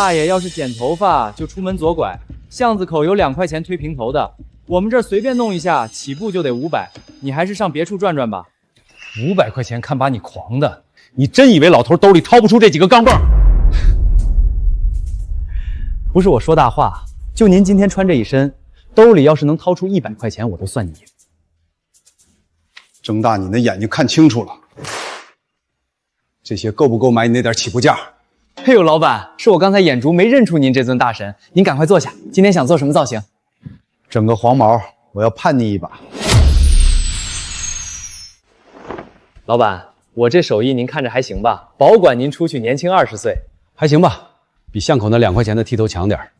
大爷要是剪头发，就出门左拐，巷子口有2块钱推平头的。我们这儿随便弄一下，起步就得500，你还是上别处转转吧。500块钱看把你狂的，你真以为老头兜里掏不出这几个钢镚？不是我说大话，就您今天穿这一身，兜里要是能掏出100块钱，我都算你赢。睁大你的眼睛看清楚了，这些够不够买你那点起步价？哎呦，老板，是我刚才眼珠没认出您这尊大神，您赶快坐下。今天想做什么造型？整个黄毛，我要判你一把。老板，我这手艺您看着还行吧？保管您出去年轻20岁。还行吧，比巷口那2块钱的剃头强点儿。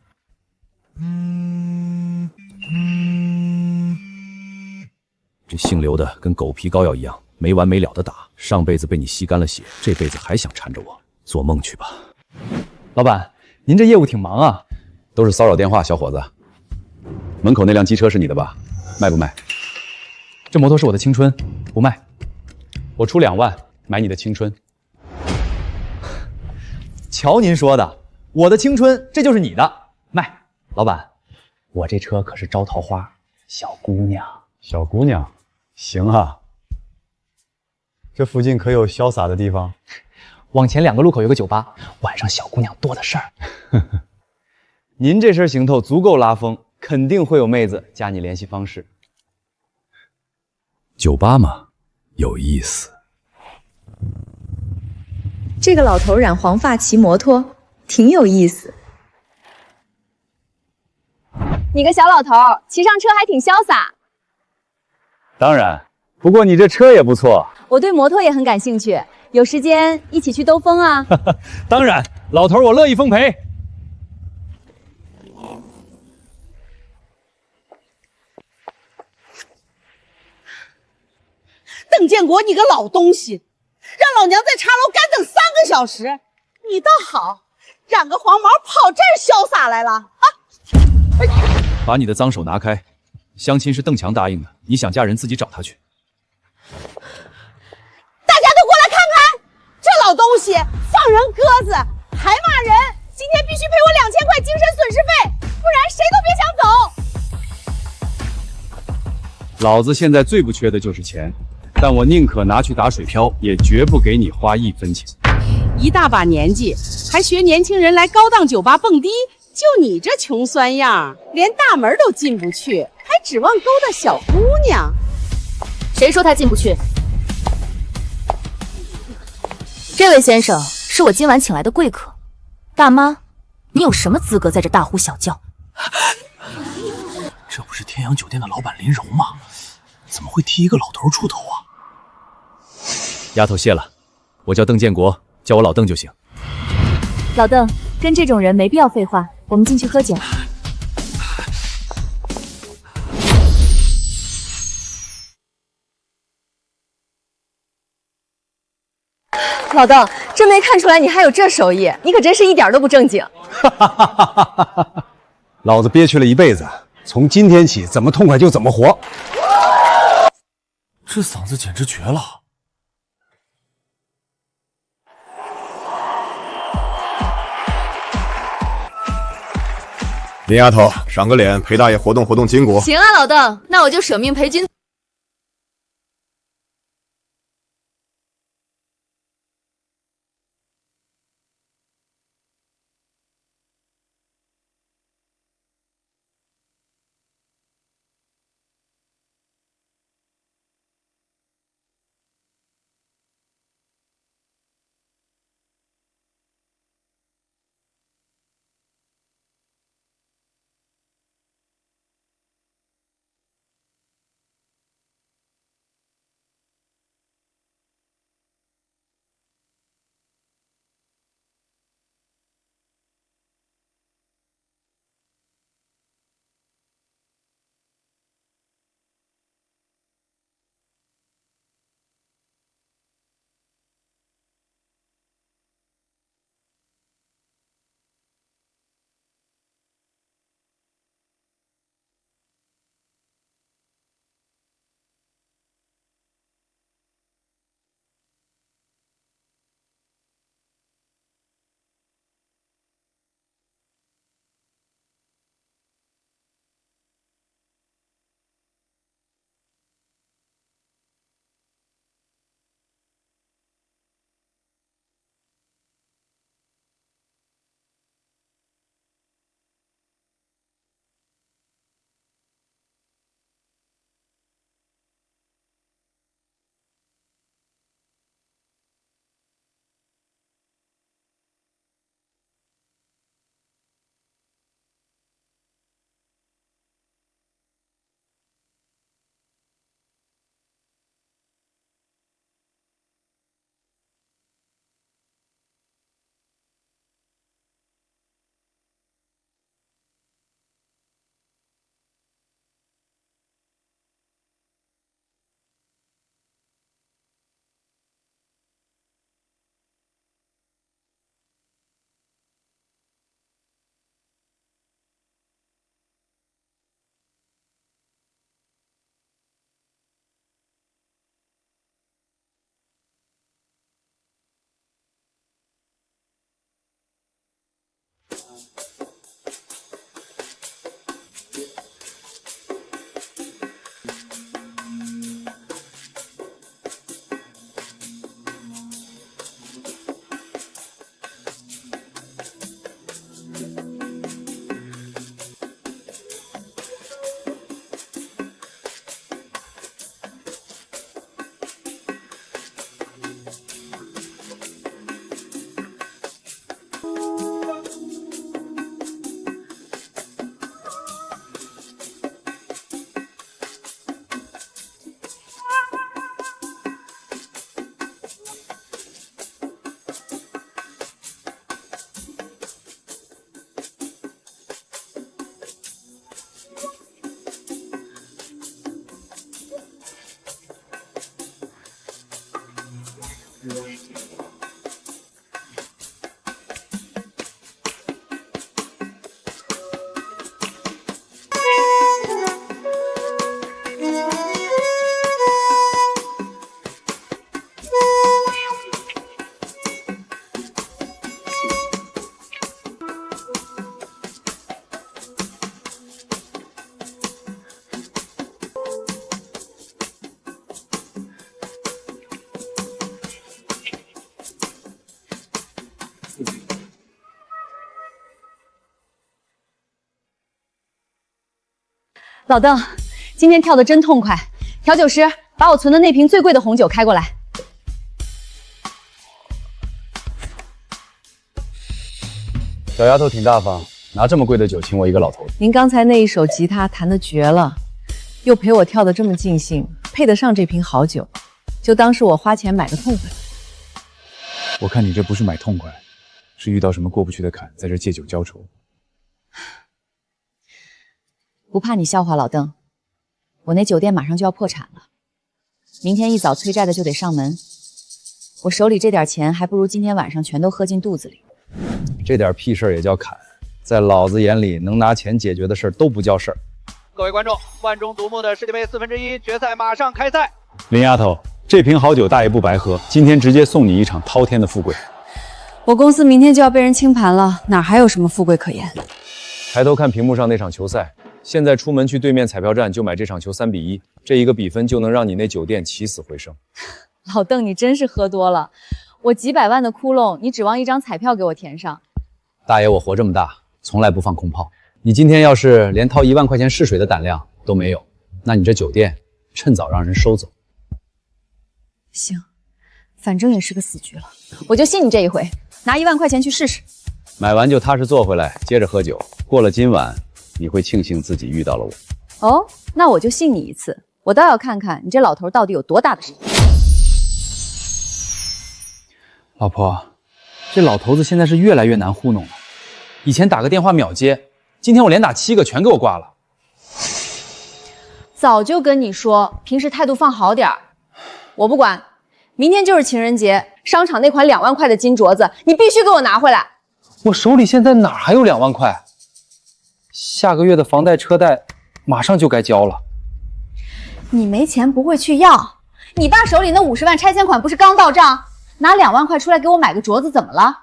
这姓刘的跟狗皮膏药一样，没完没了的打。上辈子被你吸干了血，这辈子还想缠着我，做梦去吧。老板，您这业务挺忙啊。都是骚扰电话，小伙子。门口那辆机车是你的吧？卖不卖？这摩托是我的青春，不卖。我出2万买你的青春。瞧您说的，我的青春，这就是你的，卖。老板，我这车可是招桃花，小姑娘。小姑娘，行啊。这附近可有潇洒的地方？往前2个路口有个酒吧，晚上小姑娘多的是儿。您这身行头足够拉风，肯定会有妹子加你联系方式。酒吧嘛，有意思。这个老头染黄发骑摩托，挺有意思。你个小老头，骑上车还挺潇洒。当然，不过你这车也不错。我对摩托也很感兴趣，有时间一起去兜风啊。当然，老头我乐意奉陪。邓建国，你个老东西，让老娘在茶楼干等3个小时，你倒好，染个黄毛跑这儿潇洒来了啊！把你的脏手拿开，相亲是邓强答应的，你想嫁人自己找他去。大家都过来看看，这老东西放人鸽子，还骂人，今天必须赔我2000块精神损失费，不然谁都别想走。老子现在最不缺的就是钱，但我宁可拿去打水漂，也绝不给你花1分钱。一大把年纪，还学年轻人来高档酒吧蹦迪，就你这穷酸样，连大门都进不去，还指望勾搭小姑娘？谁说他进不去？这位先生是我今晚请来的贵客，大妈，你有什么资格在这大呼小叫？这不是天阳酒店的老板林柔吗？怎么会替一个老头出头啊？丫头谢了，我叫邓建国，叫我老邓就行。老邓，跟这种人没必要废话，我们进去喝酒。老邓，真没看出来你还有这手艺，你可真是一点都不正经。老子憋屈了一辈子，从今天起怎么痛快就怎么活。这嗓子简直绝了！林丫头，赏个脸，陪大爷活动活动筋骨。行啊，老邓，那我就舍命陪君。老邓，今天跳得真痛快。调酒师，把我存的那瓶最贵的红酒开过来。小丫头挺大方，拿这么贵的酒请我一个老头子。您刚才那一手吉他弹得绝了，又陪我跳得这么尽兴，配得上这瓶好酒，就当是我花钱买个痛快。我看你这不是买痛快，是遇到什么过不去的坎，在这借酒浇愁。不怕你笑话，老邓，我那酒店马上就要破产了，明天一早催债的就得上门，我手里这点钱还不如今天晚上全都喝进肚子里。这点屁事儿也叫砍，在老子眼里，能拿钱解决的事儿都不叫事儿。各位观众，万众瞩目的世界杯1/4决赛马上开赛。林丫头，这瓶好酒大爷不白喝，今天直接送你一场滔天的富贵。我公司明天就要被人清盘了，哪还有什么富贵可言？抬头看屏幕上那场球赛，现在出门去对面彩票站就买这场球3-1，这一个比分就能让你那酒店起死回生。老邓，你真是喝多了，我几百万的窟窿，你指望一张彩票给我填上？大爷，我活这么大，从来不放空炮。你今天要是连掏1万块钱试水的胆量都没有，那你这酒店趁早让人收走。行，反正也是个死局了，我就信你这一回，拿1万块钱去试试。买完就踏实坐回来，接着喝酒。过了今晚，你会庆幸自己遇到了我。哦，那我就信你一次，我倒要看看你这老头到底有多大的身份。老婆，这老头子现在是越来越难糊弄了。以前打个电话秒接，今天我连打7个全给我挂了。早就跟你说，平时态度放好点儿。我不管，明天就是情人节，商场那款2万块的金镯子，你必须给我拿回来。我手里现在哪还有2万块？下个月的房贷车贷马上就该交了。你没钱不会去要，你爸手里那50万拆迁款不是刚到账？拿2万块出来给我买个镯子怎么了？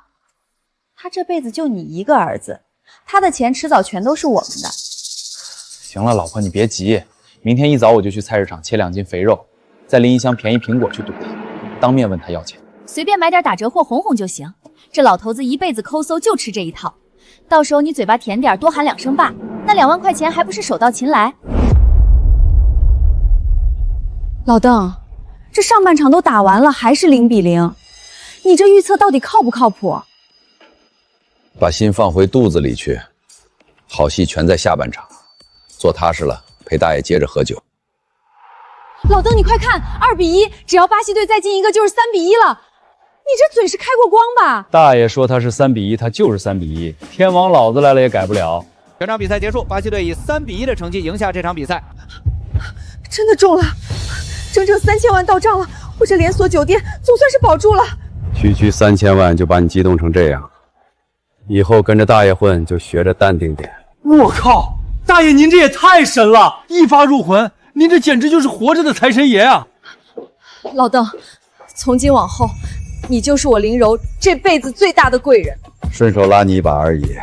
他这辈子就你一个儿子，他的钱迟早全都是我们的。行了，老婆你别急，明天一早我就去菜市场切2斤肥肉，再拎1箱便宜苹果去堵他，当面问他要钱。随便买点打折货哄哄就行。这老头子一辈子抠搜就吃这一套，到时候你嘴巴甜点，多喊2声爸，那2万块钱还不是手到擒来？老邓，这上半场都打完了，还是0-0，你这预测到底靠不靠谱？把心放回肚子里去，好戏全在下半场。做踏实了，陪大爷接着喝酒。老邓，你快看，2-1，只要巴西队再进一个就是3-1了。你这嘴是开过光吧？大爷说他是3-1，他就是3-1，天王老子来了也改不了。全场比赛结束，巴西队以3-1的成绩赢下这场比赛。真的中了，整整3000万到账了，我这连锁酒店总算是保住了。区区3000万就把你激动成这样，以后跟着大爷混就学着淡定点。我靠，大爷您这也太神了，一发入魂，您这简直就是活着的财神爷啊！老邓，从今往后，你就是我林柔这辈子最大的贵人。顺手拉你一把而已，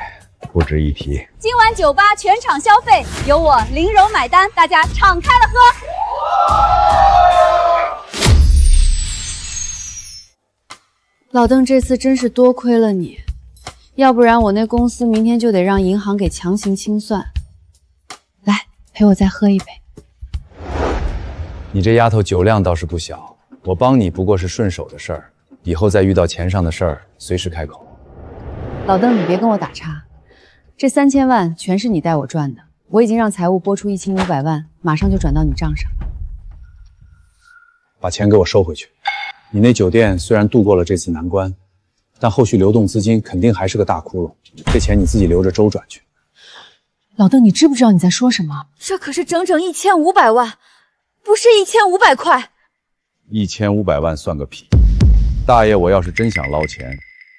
不值一提。今晚酒吧全场消费由我林柔买单，大家敞开了喝。老邓，这次真是多亏了你，要不然我那公司明天就得让银行给强行清算。来，陪我再喝一杯。你这丫头酒量倒是不小，我帮你不过是顺手的事儿，以后再遇到钱上的事儿，随时开口。老邓，你别跟我打岔，这3000万全是你带我赚的，我已经让财务拨出1500万，马上就转到你账上。把钱给我收回去。你那酒店虽然度过了这次难关，但后续流动资金肯定还是个大窟窿，这钱你自己留着周转去。老邓，你知不知道你在说什么？这可是整整1500万，不是1500块。1500万算个屁！大爷，我要是真想捞钱，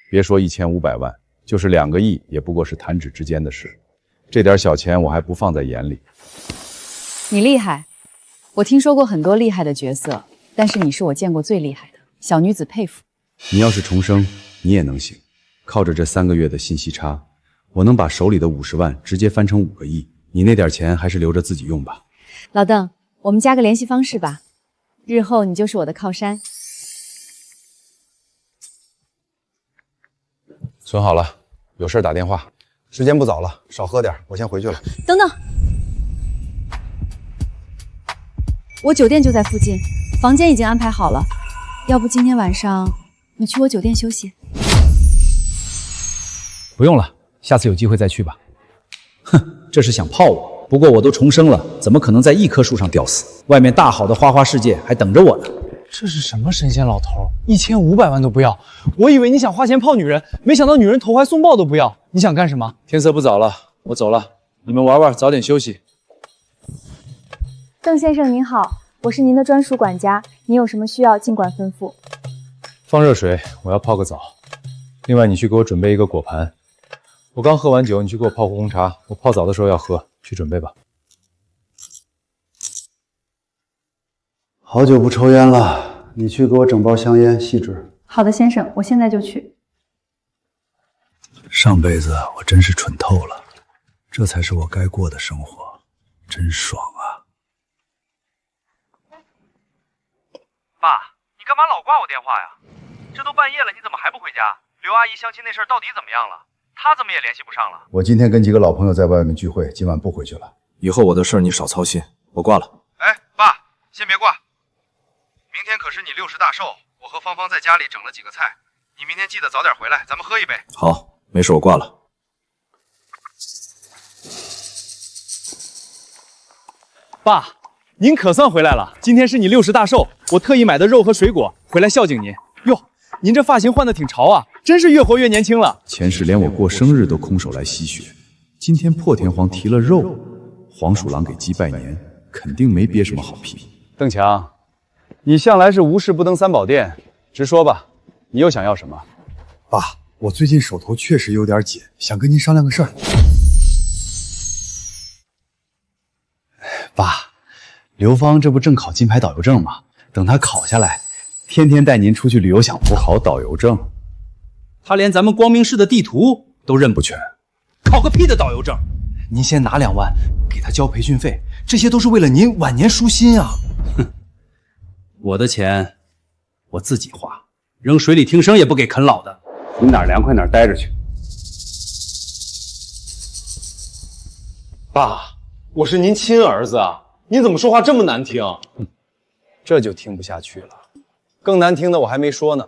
别说1500万，就是2个亿也不过是弹指之间的事。这点小钱我还不放在眼里。你厉害，我听说过很多厉害的角色，但是你是我见过最厉害的，小女子佩服。你要是重生，你也能行。靠着这3个月的信息差，我能把手里的50万直接翻成5个亿。你那点钱还是留着自己用吧。老邓，我们加个联系方式吧，日后你就是我的靠山。存好了，有事打电话。时间不早了，少喝点，我先回去了。等等，我酒店就在附近，房间已经安排好了。要不今天晚上你去我酒店休息？不用了，下次有机会再去吧。哼，这是想泡我。不过我都重生了，怎么可能在一棵树上吊死？外面大好的花花世界还等着我呢。这是什么神仙老头？1500万都不要！我以为你想花钱泡女人，没想到女人投怀送抱都不要。你想干什么？天色不早了，我走了。你们玩玩，早点休息。邓先生您好，我是您的专属管家，您有什么需要尽管吩咐。放热水，我要泡个澡。另外，你去给我准备一个果盘。我刚喝完酒，你去给我泡壶红茶，我泡澡的时候要喝，去准备吧。好久不抽烟了，你去给我整包香烟，细支。好的，先生，我现在就去。上辈子我真是蠢透了，这才是我该过的生活，真爽啊！爸，你干嘛老挂我电话呀？这都半夜了，你怎么还不回家？刘阿姨相亲那事儿到底怎么样了？她怎么也联系不上了？我今天跟几个老朋友在外面聚会，今晚不回去了。以后我的事儿你少操心，我挂了。哎，爸，先别挂。明天可是你60大寿，我和芳芳在家里整了几个菜，你明天记得早点回来，咱们喝一杯。好，没事，我挂了。爸，您可算回来了。今天是你60大寿，我特意买的肉和水果回来孝敬您。哟，您这发型换得挺潮啊，真是越活越年轻了。前世连我过生日都空手来吸血，今天破天荒提了肉，黄鼠狼给鸡拜年，肯定没憋什么好屁。邓强，你向来是无事不登三宝殿，直说吧，你又想要什么？爸，我最近手头确实有点紧，想跟您商量个事儿。爸，刘芳这不正考金牌导游证吗？等她考下来，天天带您出去旅游享福。考导游证，她连咱们光明市的地图都认不全，考个屁的导游证！您先拿2万给她交培训费，这些都是为了您晚年舒心啊！哼，我的钱我自己花，扔水里听声也不给啃老的。你哪儿凉快哪儿待着去。爸，我是您亲儿子啊，您怎么说话这么难听？这就听不下去了。更难听的我还没说呢。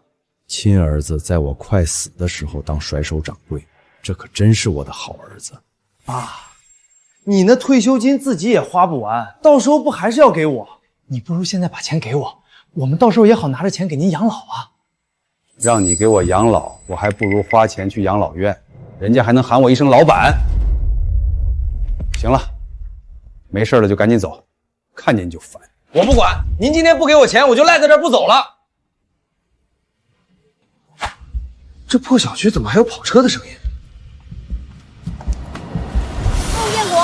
亲儿子在我快死的时候当甩手掌柜，这可真是我的好儿子。爸，你那退休金自己也花不完，到时候不还是要给我？你不如现在把钱给我，我们到时候也好拿着钱给您养老啊。让你给我养老，我还不如花钱去养老院，人家还能喊我一声老板。行了，没事了就赶紧走，看见你就烦。我不管，您今天不给我钱，我就赖在这儿不走了。这破小区怎么还有跑车的声音？陆建国，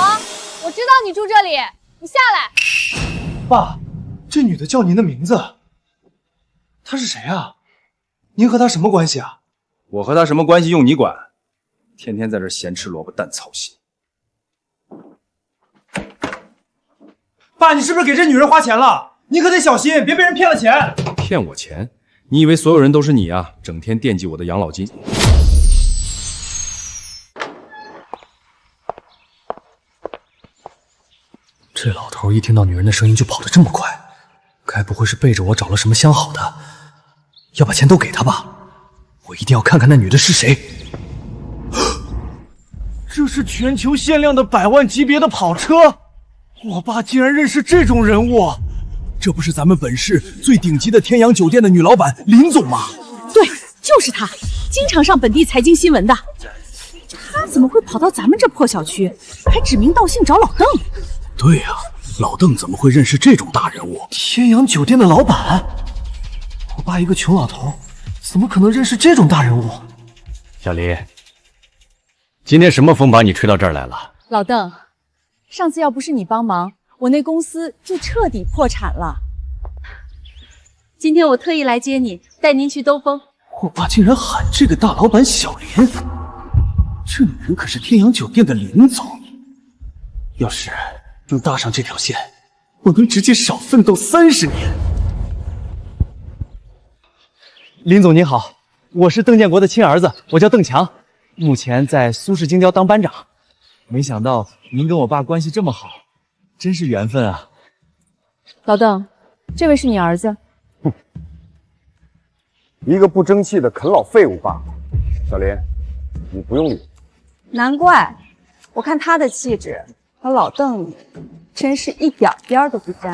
我知道你住这里，你下来。爸，这女的叫您的名字，她是谁啊？您和她什么关系啊？我和她什么关系用你管？天天在这闲吃萝卜淡操心。爸，你是不是给这女人花钱了？你可得小心，别被人骗了钱。骗我钱？你以为所有人都是你啊？整天惦记我的养老金。这老头一听到女人的声音就跑得这么快，该不会是背着我找了什么相好的？要把钱都给他吧，我一定要看看那女的是谁。这是全球限量的100万级别的跑车，我爸竟然认识这种人物，这不是咱们本市最顶级的天阳酒店的女老板林总吗？对，就是她，经常上本地财经新闻的。她怎么会跑到咱们这破小区，还指名道姓找老邓？对呀，老邓怎么会认识这种大人物？天阳酒店的老板，我爸一个穷老头，怎么可能认识这种大人物？小黎，今天什么风把你吹到这儿来了？老邓，上次要不是你帮忙，我那公司就彻底破产了。今天我特意来接你，带您去兜风。我爸竟然喊这个大老板小林，这女人可是天阳酒店的林总。要是能搭上这条线，我能直接少奋斗30年。林总您好，我是邓建国的亲儿子，我叫邓强，目前在苏氏精雕当班长。没想到您跟我爸关系这么好，真是缘分啊！老邓，这位是你儿子？一个不争气的啃老废物罢了。小林，你不用理。难怪，我看他的气质和老邓真是一点边都不沾。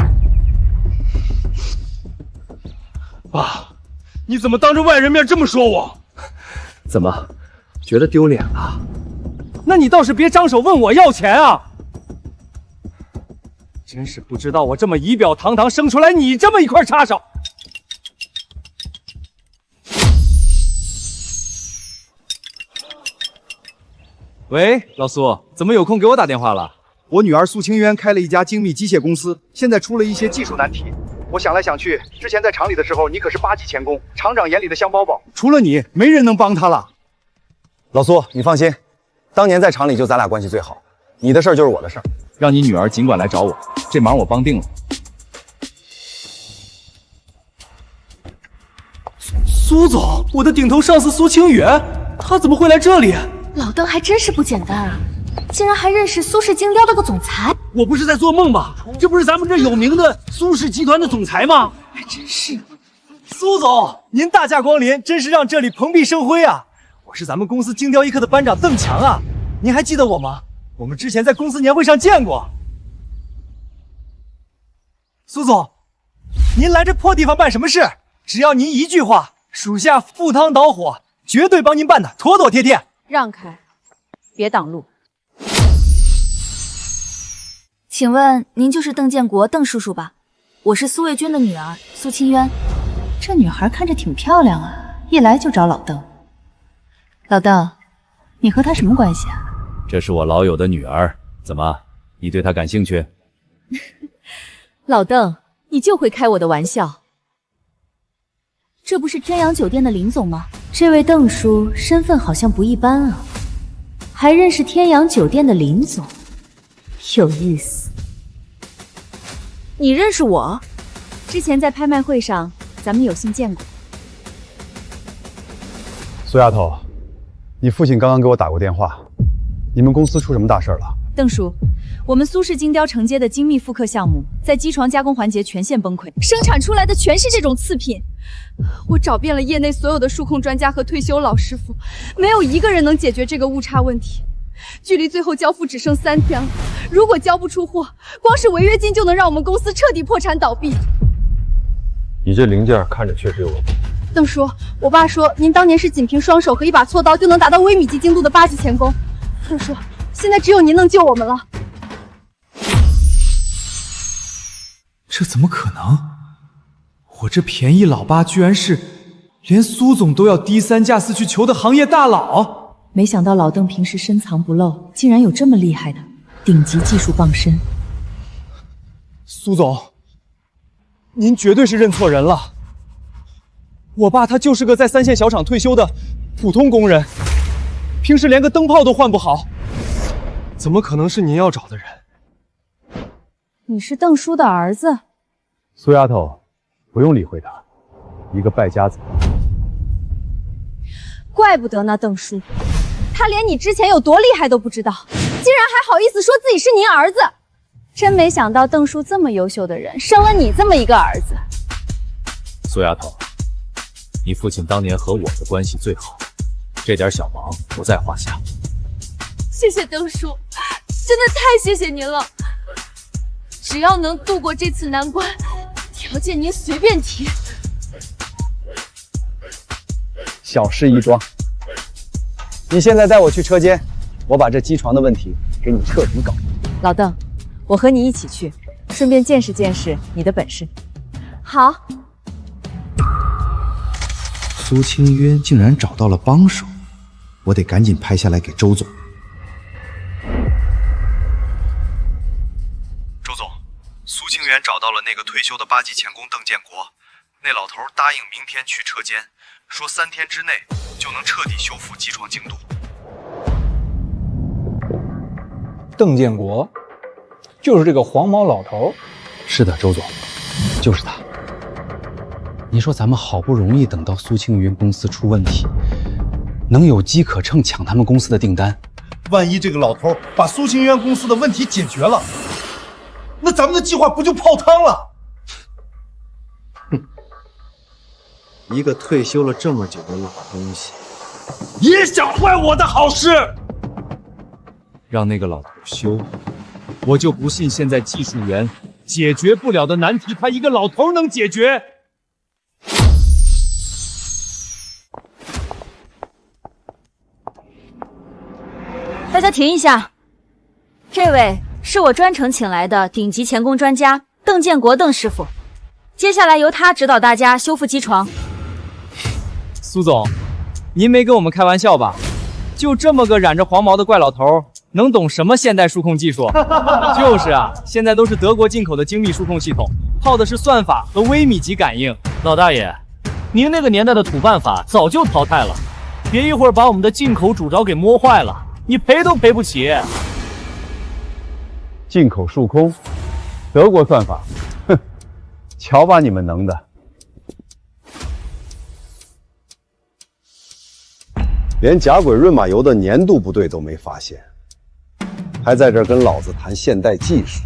爸，你怎么当着外人面这么说我？怎么，觉得丢脸了？那你倒是别张手问我要钱啊！真是不知道我这么仪表堂堂生出来你这么一块叉烧。喂，老苏，怎么有空给我打电话了？我女儿苏清渊开了一家精密机械公司，现在出了一些技术难题。我想来想去，之前在厂里的时候，你可是8级钳工，厂长眼里的香包包，除了你，没人能帮她了。老苏，你放心，当年在厂里就咱俩关系最好，你的事儿就是我的事儿。让你女儿尽管来找我，这忙我帮定了。苏总，我的顶头上司苏清远，他怎么会来这里？老邓还真是不简单啊，竟然还认识苏氏精雕的个总裁。我不是在做梦吧？这不是咱们这有名的苏氏集团的总裁吗？还真是。苏总，您大驾光临，真是让这里蓬荜生辉啊！我是咱们公司精雕一刻的班长邓强啊，您还记得我吗？我们之前在公司年会上见过。苏总，您来这破地方办什么事？只要您一句话，属下赴汤蹈火，绝对帮您办的妥妥帖帖。让开，别挡路。请问您就是邓建国邓叔叔吧？我是苏卫军的女儿苏清渊。这女孩看着挺漂亮啊，一来就找老邓。老邓，你和她什么关系啊？这是我老友的女儿，怎么，你对她感兴趣？老邓，你就会开我的玩笑。这不是天阳酒店的林总吗？这位邓叔身份好像不一般啊，还认识天阳酒店的林总，有意思。你认识我？之前在拍卖会上，咱们有幸见过。苏丫头，你父亲刚刚给我打过电话，你们公司出什么大事了？邓叔，我们苏氏精雕承接的精密复刻项目，在机床加工环节全线崩溃，生产出来的全是这种次品。我找遍了业内所有的数控专家和退休老师傅，没有一个人能解决这个误差问题。距离最后交付只剩3天了，如果交不出货，光是违约金就能让我们公司彻底破产倒闭。你这零件看着确实有问题。邓叔，我爸说您当年是仅凭双手和一把锉刀就能达到微米级精度的8级钳工。邓叔，现在只有您能救我们了。这怎么可能？我这便宜老八居然是连苏总都要低3价4去求的行业大佬。没想到老邓平时深藏不露，竟然有这么厉害的顶级技术傍身。苏总，您绝对是认错人了。我爸他就是个在3线小厂退休的普通工人，平时连个灯泡都换不好，怎么可能是您要找的人？你是邓叔的儿子？苏丫头，不用理会他，一个败家子。怪不得那邓叔，他连你之前有多厉害都不知道，竟然还好意思说自己是您儿子。真没想到邓叔这么优秀的人，生了你这么一个儿子。苏丫头，你父亲当年和我的关系最好，这点小忙不在话下。谢谢邓叔，真的太谢谢您了。只要能度过这次难关，条件您随便提。小事一桩。你现在带我去车间，我把这机床的问题给你彻底搞定。老邓，我和你一起去，顺便见识见识你的本事。好。苏清渊竟然找到了帮手，我得赶紧拍下来给周总。周总，苏清渊找到了那个退休的8级钳工邓建国，那老头答应明天去车间，说3天之内就能彻底修复机床精度。邓建国，就是这个黄毛老头。是的，周总，就是他。你说咱们好不容易等到苏清云公司出问题，能有机可乘抢他们公司的订单，万一这个老头把苏清渊公司的问题解决了，那咱们的计划不就泡汤了？一个退休了这么久的老东西，也想坏我的好事，让那个老头休，我就不信现在技术员解决不了的难题，他一个老头能解决。大家停一下，这位是我专程请来的顶级钳工专家邓建国邓师傅，接下来由他指导大家修复机床。苏总，您没跟我们开玩笑吧？就这么个染着黄毛的怪老头，能懂什么现代数控技术？就是啊，现在都是德国进口的精密数控系统，靠的是算法和微米级感应。老大爷，您那个年代的土办法早就淘汰了，别一会儿把我们的进口主招给摸坏了，你赔都赔不起。进口数控，德国算法，哼，瞧把你们能的！连甲轨润马油的粘度不对都没发现，还在这儿跟老子谈现代技术。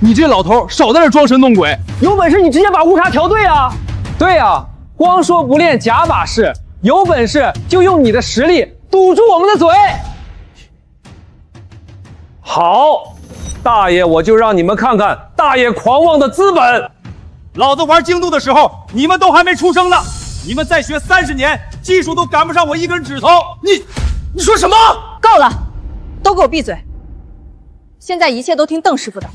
你这老头少在这装神弄鬼，有本事你直接把误差调对啊！对啊，光说不练假把式，有本事就用你的实力堵住我们的嘴。好，大爷我就让你们看看大爷狂妄的资本。老子玩精度的时候，你们都还没出生呢。你们再学30年，技术都赶不上我一根指头。你说什么？够了，都给我闭嘴！现在一切都听邓师傅的。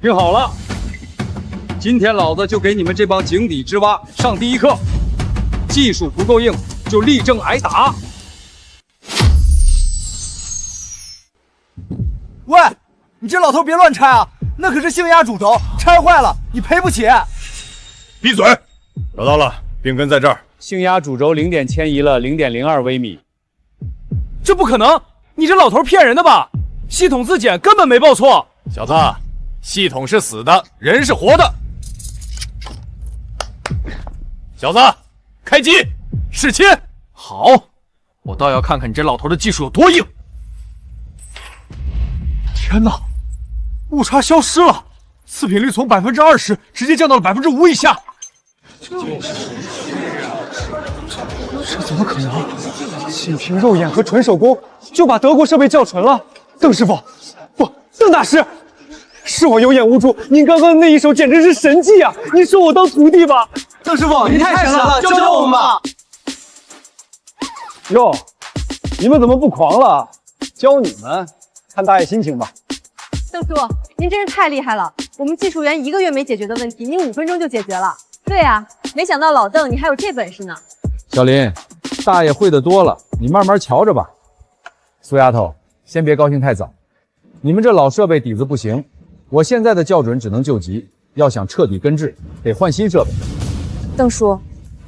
听好了，今天老子就给你们这帮井底之蛙上第一课，技术不够硬就立正挨打。喂，你这老头别乱拆啊，那可是性压主轴，拆坏了你赔不起。闭嘴！找到了，病根在这儿。性压主轴0点迁移了0.02微米。这不可能！你这老头骗人的吧？系统自检根本没报错。小子，系统是死的，人是活的。小子，开机，试切。好，我倒要看看你这老头的技术有多硬。天哪，误差消失了，次品率从20%直接降到了5%以下。这怎么可能？仅凭肉眼和纯手工就把德国设备校纯了？邓师傅，不，邓大师，是我有眼无珠，您刚刚那一手简直是神技啊！您收我当徒弟吧。邓师傅，你太神了，教教我们吧。哟，你们怎么不狂了？教你们，看大爷心情吧。邓叔，您真是太厉害了！我们技术员1个月没解决的问题，您5分钟就解决了。对啊，没想到老邓你还有这本事呢。小林，大爷会的多了，你慢慢瞧着吧。苏丫头，先别高兴太早，你们这老设备底子不行，我现在的校准只能救急，要想彻底根治，得换新设备。邓叔，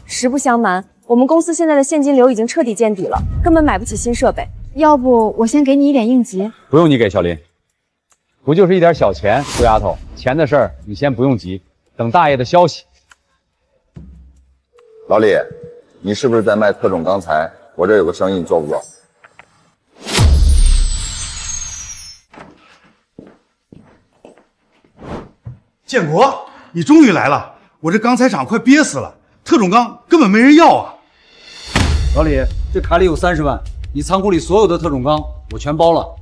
实不相瞒，我们公司现在的现金流已经彻底见底了，根本买不起新设备。要不我先给你一点应急？不用你给，小林，不就是一点小钱？苏丫头，钱的事儿你先不用急，等大爷的消息。老李，你是不是在卖特种钢材？我这有个生意，你做不做？建国，你终于来了！我这钢材厂快憋死了，特种钢根本没人要啊！老李，这卡里有30万，你仓库里所有的特种钢我全包了。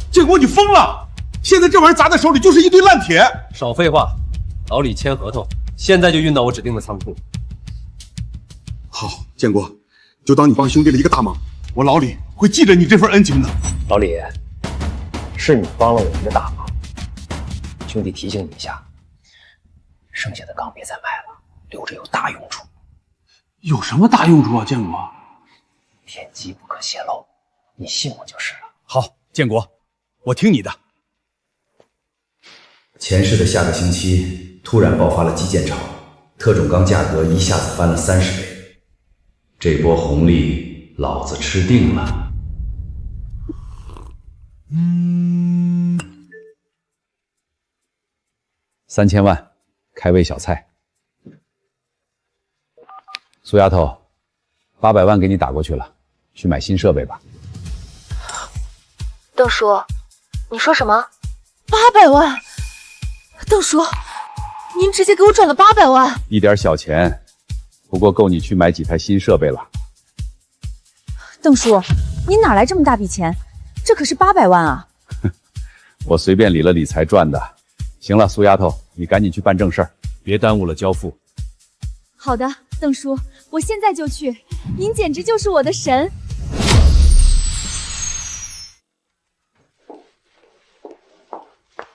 建国，你疯了！现在这玩意砸在手里就是一堆烂铁。少废话，老李签合同，现在就运到我指定的仓库。好，建国，就当你帮兄弟了一个大忙，我老李会记着你这份恩情的。老李，是你帮了我一个大忙，兄弟提醒你一下，剩下的钢别再卖了，留着有大用处。有什么大用处啊，建国？天机不可泄露，你信我就是了。好，建国，我听你的。前世的下个星期突然爆发了基建潮，特种钢价格一下子翻了30倍，这波红利老子吃定了。3000万，开胃小菜。苏丫头，800万给你打过去了，去买新设备吧。邓叔，你说什么？800万？邓叔，您直接给我转了800万，一点小钱，不过够你去买几台新设备了。邓叔，您哪来这么大笔钱？这可是800万啊！我随便理了理财赚的。行了，苏丫头，你赶紧去办正事儿，别耽误了交付。好的，邓叔，我现在就去。您简直就是我的神。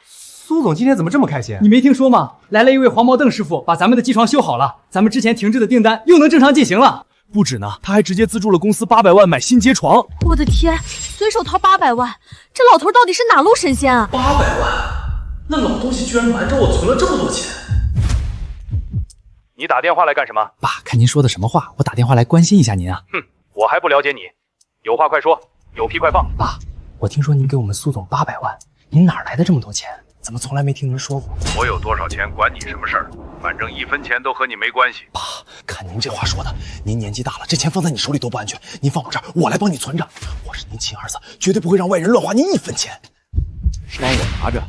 苏总今天怎么这么开心？你没听说吗？来了一位黄毛邓师傅，把咱们的机床修好了，咱们之前停滞的订单又能正常进行了。不止呢，他还直接资助了公司800万买新街床。我的天，随手掏800万，这老头到底是哪路神仙啊？800万，那老东西居然瞒着我存了这么多钱。你打电话来干什么？爸，看您说的什么话，我打电话来关心一下您啊。哼，我还不了解你，有话快说，有屁快放。爸，我听说您给我们苏总800万，您哪来的这么多钱？怎么从来没听您说过？我有多少钱管你什么事儿？反正1分钱都和你没关系。爸，看您这话说的，您年纪大了，这钱放在你手里多不安全。您放我这儿，我来帮你存着。我是您亲儿子，绝对不会让外人乱花您1分钱。帮我拿着，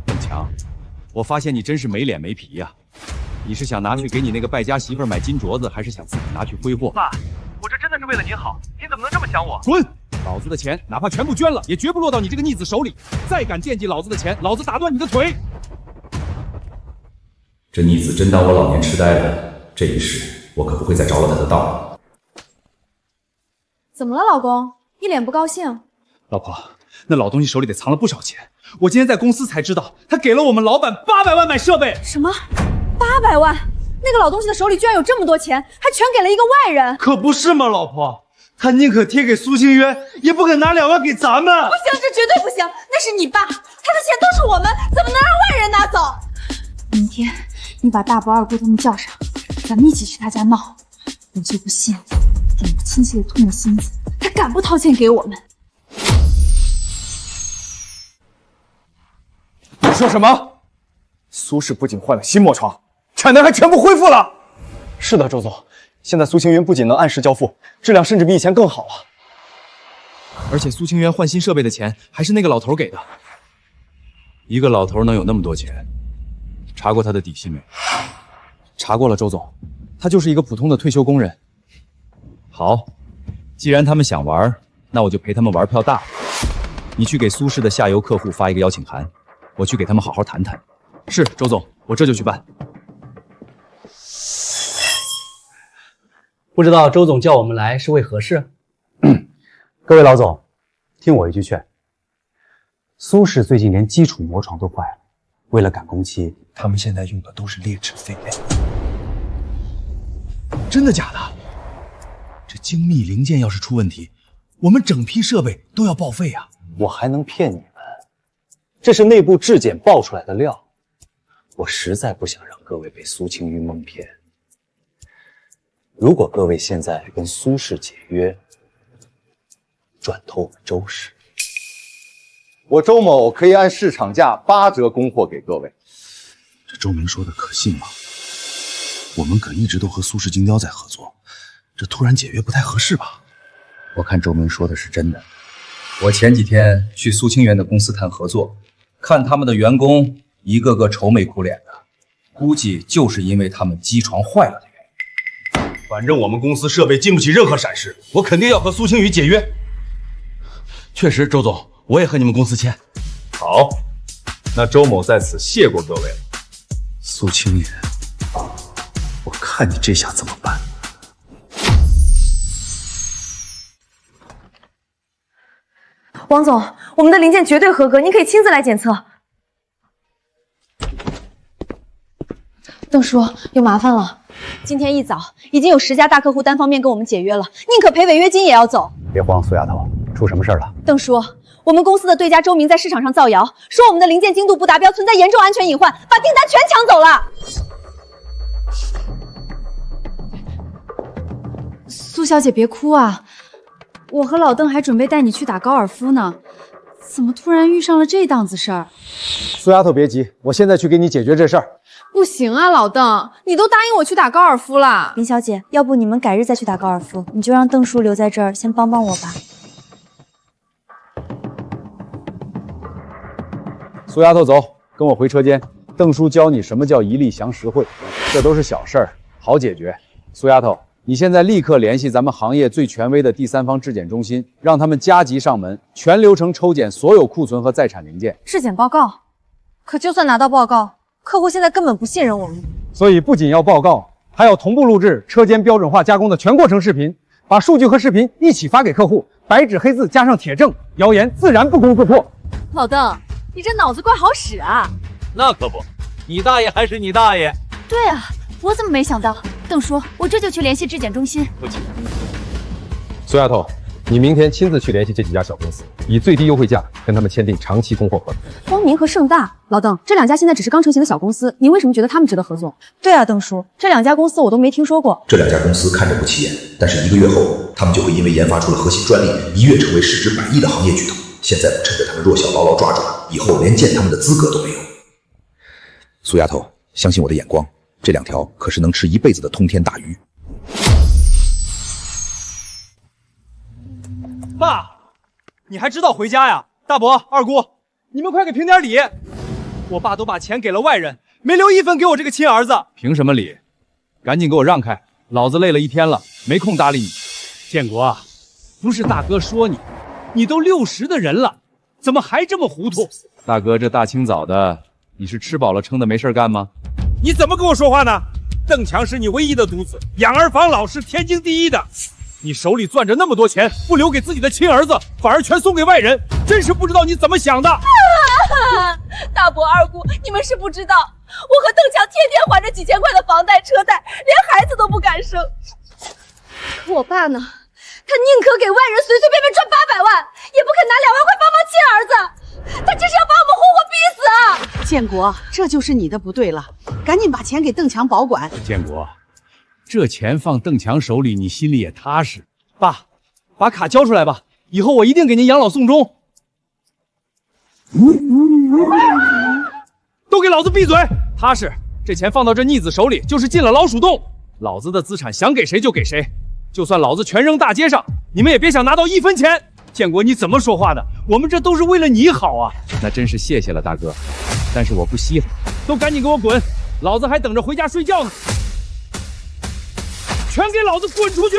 邓强，我发现你真是没脸没皮呀！你是想拿去给你那个败家媳妇买金镯子，还是想自己拿去挥霍？爸，我这真的是为了您好，您怎么能这么想我？滚！老子的钱哪怕全部捐了，也绝不落到你这个逆子手里。再敢惦记老子的钱，老子打断你的腿！这逆子真当我老年痴呆了，这一世我可不会再着了他的道。怎么了，老公？一脸不高兴。老婆，那老东西手里得藏了不少钱。我今天在公司才知道，他给了我们老板800万买设备。什么？800万？那个老东西的手里居然有这么多钱，还全给了一个外人。可不是嘛，老婆，他宁可贴给苏清渊，也不肯拿2万给咱们。不行，这绝对不行，那是你爸，他的钱都是我们，怎么能让外人拿走？明天你把大伯、二姑他们叫上，咱们一起去他家闹。我就不信，点不亲戚的唾沫星子，他敢不掏钱给我们？你说什么？苏氏不仅换了新磨床，产能还全部恢复了。是的，周总，现在苏清源不仅能按时交付，质量甚至比以前更好了。而且苏清源换新设备的钱还是那个老头给的。一个老头能有那么多钱？查过他的底细没？查过了，周总，他就是一个普通的退休工人。好，既然他们想玩，那我就陪他们玩票大。你去给苏氏的下游客户发一个邀请函，我去给他们好好谈谈。是，周总，我这就去办。不知道周总叫我们来是为何事？各位老总，听我一句劝，苏氏最近连基础磨床都坏了，为了赶工期，他们现在用的都是劣质废料。真的假的？这精密零件要是出问题，我们整批设备都要报废啊！我还能骗你们？这是内部质检爆出来的料，我实在不想让各位被苏清玉蒙骗。如果各位现在跟苏氏解约，转投我们周氏，我周某可以按市场价8折供货给各位。这周明说的可信吗？我们可一直都和苏氏精雕在合作，这突然解约不太合适吧？我看周明说的是真的。我前几天去苏清源的公司谈合作，看他们的员工一个个愁眉苦脸的，估计就是因为他们机床坏了的原因。反正我们公司设备经不起任何闪失，我肯定要和苏清宇解约。确实，周总，我也和你们公司签。好，那周某在此谢过各位了。苏清宇，我看你这下怎么办？王总，我们的零件绝对合格，您可以亲自来检测。邓叔，有麻烦了。今天一早已经有10家大客户单方面跟我们解约了，宁可赔违约金也要走。别慌，苏丫头，出什么事了？邓叔，我们公司的对家周明在市场上造谣，说我们的零件精度不达标，存在严重安全隐患，把订单全抢走了。苏小姐别哭啊，我和老邓还准备带你去打高尔夫呢，怎么突然遇上了这档子事儿？苏丫头别急，我现在去给你解决这事儿。不行啊，老邓，你都答应我去打高尔夫了。林小姐，要不你们改日再去打高尔夫，你就让邓叔留在这儿先帮帮我吧。苏丫头走，跟我回车间。邓叔教你什么叫一力降十会，这都是小事儿，好解决。苏丫头，你现在立刻联系咱们行业最权威的第三方质检中心，让他们加急上门，全流程抽检所有库存和在产零件。质检报告？可就算拿到报告，客户现在根本不信任我们。所以不仅要报告，还要同步录制车间标准化加工的全过程视频，把数据和视频一起发给客户，白纸黑字加上铁证，谣言自然不攻自破。老邓，你这脑子怪好使啊！那可不，你大爷还是你大爷。对啊，我怎么没想到？邓叔，我这就去联系质检中心。不急。苏丫头，你明天亲自去联系这几家小公司，以最低优惠价跟他们签订长期供货合同。光明和盛大，老邓，这两家现在只是刚成型的小公司，您为什么觉得他们值得合作？对啊，邓叔，这两家公司我都没听说过。这2家公司看着不起眼，但是1个月后，他们就会因为研发出了核心专利，一跃成为市值100亿的行业巨头。现在趁着他们弱小牢牢抓住，以后连见他们的资格都没有。苏丫头，相信我的眼光，这2条可是能吃1辈子的通天大鱼。爸，你还知道回家呀？大伯、二姑，你们快给评点理！我爸都把钱给了外人，没留1分给我这个亲儿子。凭什么理？赶紧给我让开！老子累了1天了，没空搭理你。建国啊，不是大哥说你，你都60的人了，怎么还这么糊涂？大哥，这大清早的，你是吃饱了撑的没事干吗？你怎么跟我说话呢？邓强是你唯一的独子，养儿防老是天经地义的。你手里攥着那么多钱，不留给自己的亲儿子，反而全送给外人，真是不知道你怎么想的。大伯二姑，你们是不知道，我和邓强天天还着几千块的房贷车贷，连孩子都不敢生。我爸呢，他宁可给外人随随便便赚800万，也不肯拿2万块帮忙亲儿子，他这是要把我们活活逼死啊！建国，这就是你的不对了，赶紧把钱给邓强保管。建国，这钱放邓强手里，你心里也踏实。爸，把卡交出来吧，以后我一定给您养老送终。都给老子闭嘴！踏实，这钱放到这逆子手里，就是进了老鼠洞。老子的资产想给谁就给谁，就算老子全扔大街上，你们也别想拿到1分钱。建国，你怎么说话的？我们这都是为了你好啊！那真是谢谢了，大哥。但是我不稀罕，都赶紧给我滚！老子还等着回家睡觉呢。全给老子滚出去！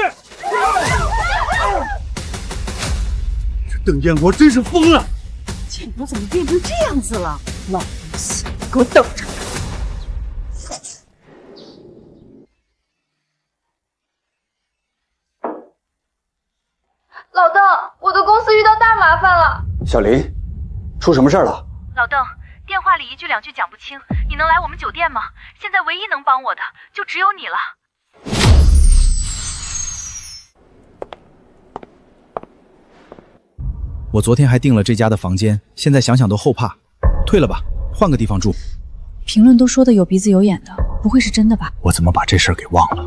这邓建国真是疯了！建国怎么变成这样子了？老东西，给我等着！老邓，我的公司遇到大麻烦了。小林，出什么事儿了？老邓，电话里1句2句讲不清，你能来我们酒店吗？现在唯一能帮我的就只有你了。我昨天还订了这家的房间，现在想想都后怕。退了吧，换个地方住。评论都说的有鼻子有眼的，不会是真的吧？我怎么把这事儿给忘了？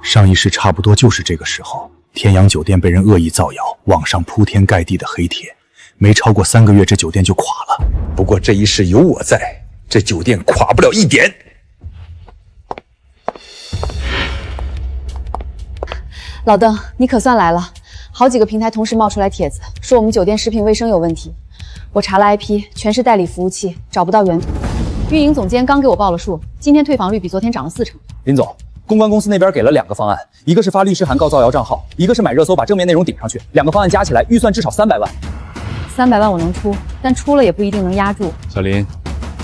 上一世差不多就是这个时候，天阳酒店被人恶意造谣，网上铺天盖地的黑帖，没超过3个月，这酒店就垮了。不过这一世有我在，这酒店垮不了1点。老邓，你可算来了。好几个平台同时冒出来帖子，说我们酒店食品卫生有问题。我查了 IP， 全是代理服务器，找不到源头。运营总监刚给我报了数，今天退房率比昨天涨了40%。林总，公关公司那边给了2个方案，一个是发律师函告造谣账号，一个是买热搜把正面内容顶上去。2个方案加起来预算至少300万。300万我能出，但出了也不一定能压住。小林，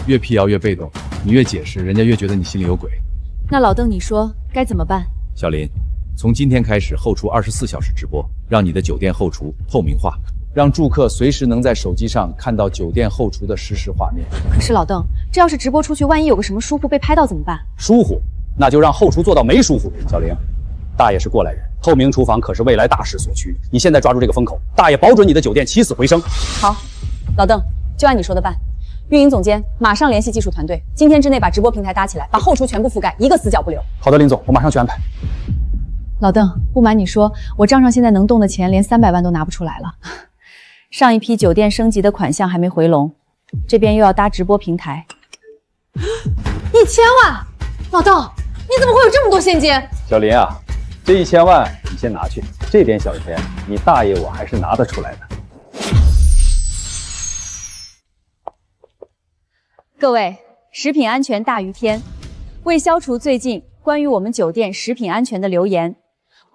越辟谣越被动，你越解释，人家越觉得你心里有鬼。那老邓，你说该怎么办？小林，从今天开始后厨24小时直播，让你的酒店后厨透明化，让住客随时能在手机上看到酒店后厨的实时画面。可是老邓，这要是直播出去，万一有个什么疏忽被拍到怎么办？疏忽，那就让后厨做到没疏忽。小玲，大爷是过来人，透明厨房可是未来大势所趋。你现在抓住这个风口，大爷保准你的酒店起死回生。好，老邓，就按你说的办。运营总监马上联系技术团队，今天之内把直播平台搭起来，把后厨全部覆盖，一个死角不留。好的，林总，我马上去安排。老邓，不瞒你说，我账上现在能动的钱连300万都拿不出来了。上一批酒店升级的款项还没回笼，这边又要搭直播平台。1000万！老邓，你怎么会有这么多现金？小林啊，这1000万你先拿去，这点小钱你大爷我还是拿得出来的。各位，食品安全大于天。为消除最近关于我们酒店食品安全的流言，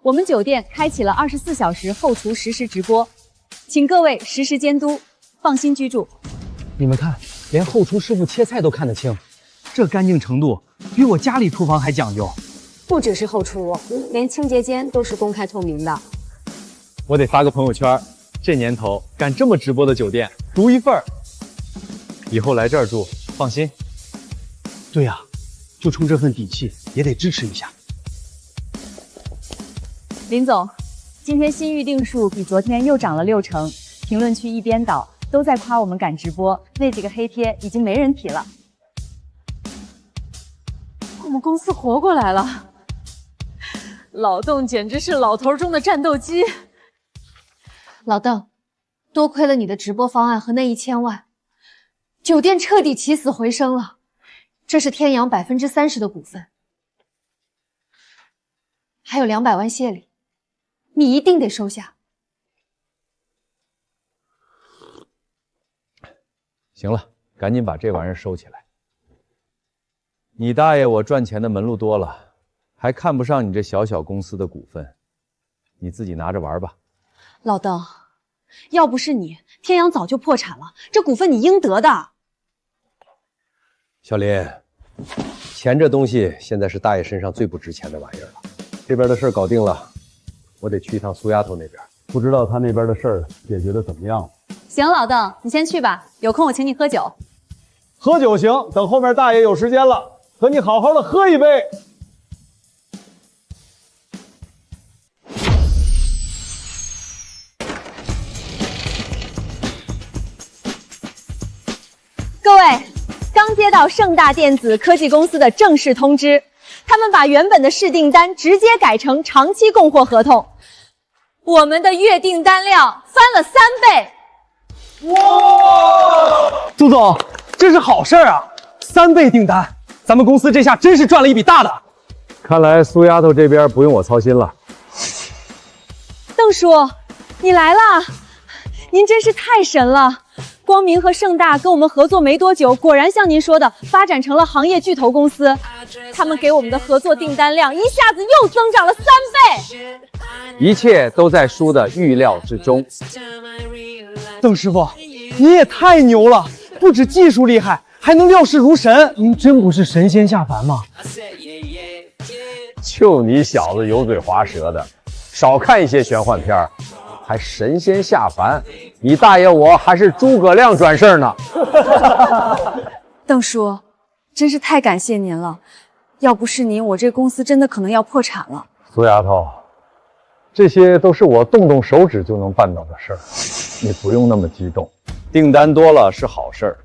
我们酒店开启了24小时后厨实时直播，请各位实时监督，放心居住。你们看，连后厨师傅切菜都看得清，这干净程度比我家里厨房还讲究。不只是后厨，连清洁间都是公开透明的。我得发个朋友圈，这年头敢这么直播的酒店，独一份儿。以后来这儿住，放心。对呀，就冲这份底气，也得支持一下。林总，今天新预订数比昨天又涨了60%，评论区一边倒，都在夸我们敢直播，那几个黑贴已经没人提了。我们公司活过来了，老邓简直是老头中的战斗机。老邓，多亏了你的直播方案和那1000万，酒店彻底起死回生了。这是天阳30%的股份，还有200万谢礼，你一定得收下。行了，赶紧把这玩意儿收起来。你大爷，我赚钱的门路多了，还看不上你这小小公司的股份，你自己拿着玩吧。老邓，要不是你，天阳早就破产了，这股份你应得的。小林，钱这东西现在是大爷身上最不值钱的玩意儿了。这边的事搞定了，我得去一趟苏丫头那边，不知道他那边的事儿解决的怎么样了。行，老邓，你先去吧，有空我请你喝酒。喝酒行，等后面大爷有时间了，和你好好的喝一杯。各位，刚接到盛大电子科技公司的正式通知，他们把原本的试订单直接改成长期供货合同，我们的月订单量翻了3倍。哇，杜总，这是好事啊！3倍订单，咱们公司这下真是赚了一笔大的。看来苏丫头这边不用我操心了。邓叔，你来了，您真是太神了！光明和盛大跟我们合作没多久，果然像您说的，发展成了行业巨头公司。他们给我们的合作订单量一下子又增长了3倍。一切都在叔的预料之中。邓师傅，你也太牛了，不止技术厉害，还能料事如神。您真不是神仙下凡吗？就你小子油嘴滑舌的，少看一些玄幻片，还神仙下凡。你大爷我还是诸葛亮转世呢。邓叔，真是太感谢您了，要不是您，我这公司真的可能要破产了。苏丫头，这些都是我动动手指就能办到的事儿，你不用那么激动。订单多了是好事儿，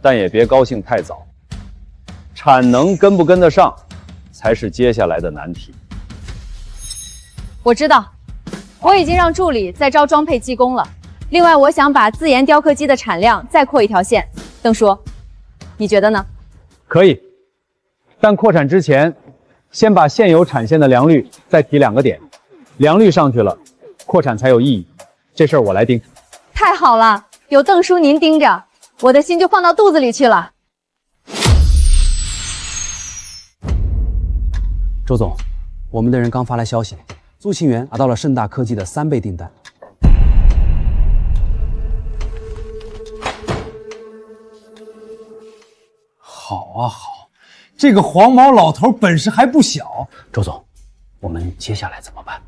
但也别高兴太早。产能跟不跟得上，才是接下来的难题。我知道，我已经让助理在招装配技工了。另外，我想把自研雕刻机的产量再扩一条线。邓叔，你觉得呢？可以，但扩产之前，先把现有产线的良率再提2个点，良率上去了，扩产才有意义。这事儿我来盯。太好了，有邓叔您盯着，我的心就放到肚子里去了。周总，我们的人刚发来消息，苏庆元拿到了盛大科技的3倍订单。好啊好，这个黄毛老头本事还不小。周总，我们接下来怎么办？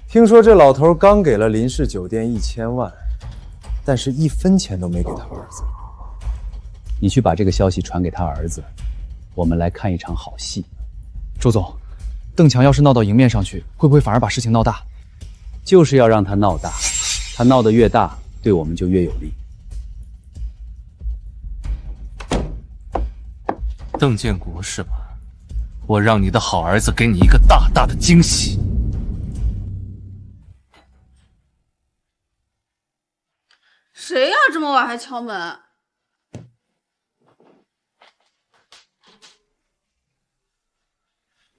听说这老头刚给了林氏酒店1000万，但是1分钱都没给他儿子。你去把这个消息传给他儿子，我们来看一场好戏。周总，邓强要是闹到迎面上去，会不会反而把事情闹大？就是要让他闹大，他闹得越大，对我们就越有利。邓建国是吧？我让你的好儿子给你一个大大的惊喜。谁呀？这么晚还敲门？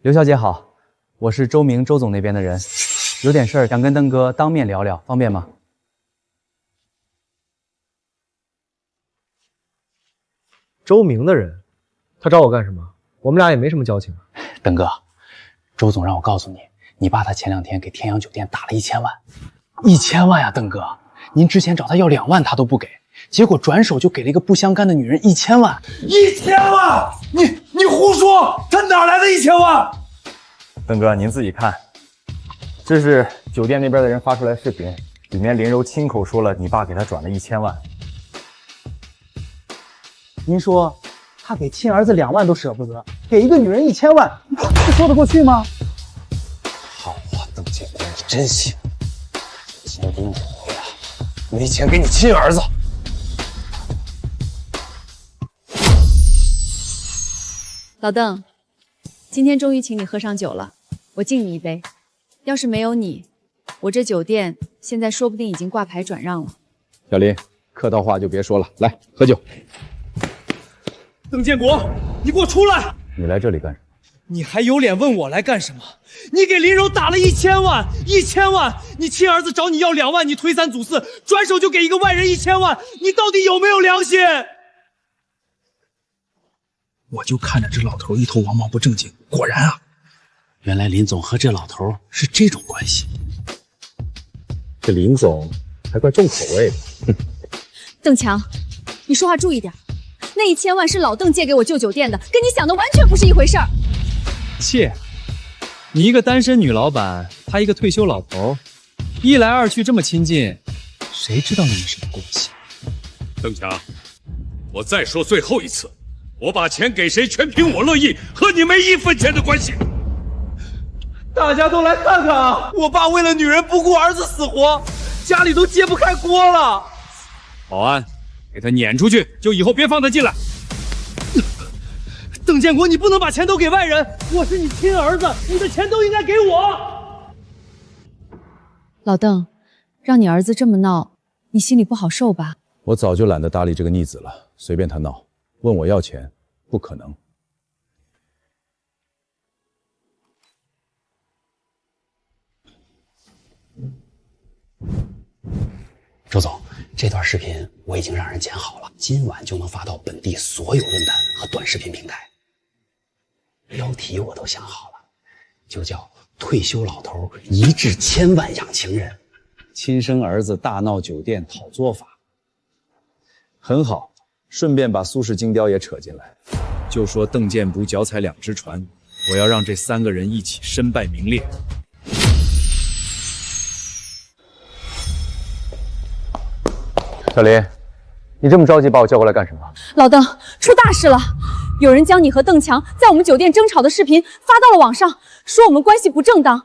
刘小姐好，我是周明周总那边的人，有点事儿想跟邓哥当面聊聊，方便吗？周明的人，他找我干什么？我们俩也没什么交情啊。邓哥，周总让我告诉你，你爸他前2天给天阳酒店打了1000万，1000万呀，邓哥，您之前找他要2万他都不给，结果转手就给了一个不相干的女人1000万。1000万？你胡说！他哪来的1000万？邓哥，您自己看，这是酒店那边的人发出来的视频，里面林柔亲口说了你爸给他转了1000万。您说他给亲儿子2万都舍不得，给一个女人1000万，这说得过去吗？好啊，邓建国，你真行！钱给你回来，没钱给你亲儿子。老邓，今天终于请你喝上酒了，我敬你一杯。要是没有你，我这酒店现在说不定已经挂牌转让了。小林，客套话就别说了，来喝酒。邓建国，你给我出来！你来这里干什么？你还有脸问我来干什么？你给林柔打了1000万，1000万！你亲儿子找你要2万，你推三阻四，转手就给一个外人1000万，你到底有没有良心？我就看着这老头一头王莽不正经，果然啊，原来林总和这老头是这种关系。这林总还怪重口味的。邓强，你说话注意点，那1000万是老邓借给我旧酒店的，跟你想的完全不是一回事儿。切，你一个单身女老板，他一个退休老头，一来二去这么亲近，谁知道你们什么关系？邓强，我再说最后一次，我把钱给谁全凭我乐意，和你没1分钱的关系。大家都来看看啊！我爸为了女人不顾儿子死活，家里都揭不开锅了。保安，给他撵出去，就以后别放他进来。邓建国，你不能把钱都给外人，我是你亲儿子，你的钱都应该给我。老邓，让你儿子这么闹，你心里不好受吧？我早就懒得搭理这个逆子了，随便他闹，问我要钱，不可能。周总，这段视频我已经让人剪好了，今晚就能发到本地所有论坛和短视频平台。标题我都想好了，就叫“退休老头一掷1000万养情人，亲生儿子大闹酒店讨作法”。很好，顺便把苏氏精雕也扯进来，就说邓建补脚踩2只船，我要让这3个人一起身败名裂。小林，你这么着急把我叫过来干什么？老邓，出大事了！有人将你和邓强在我们酒店争吵的视频发到了网上，说我们关系不正当，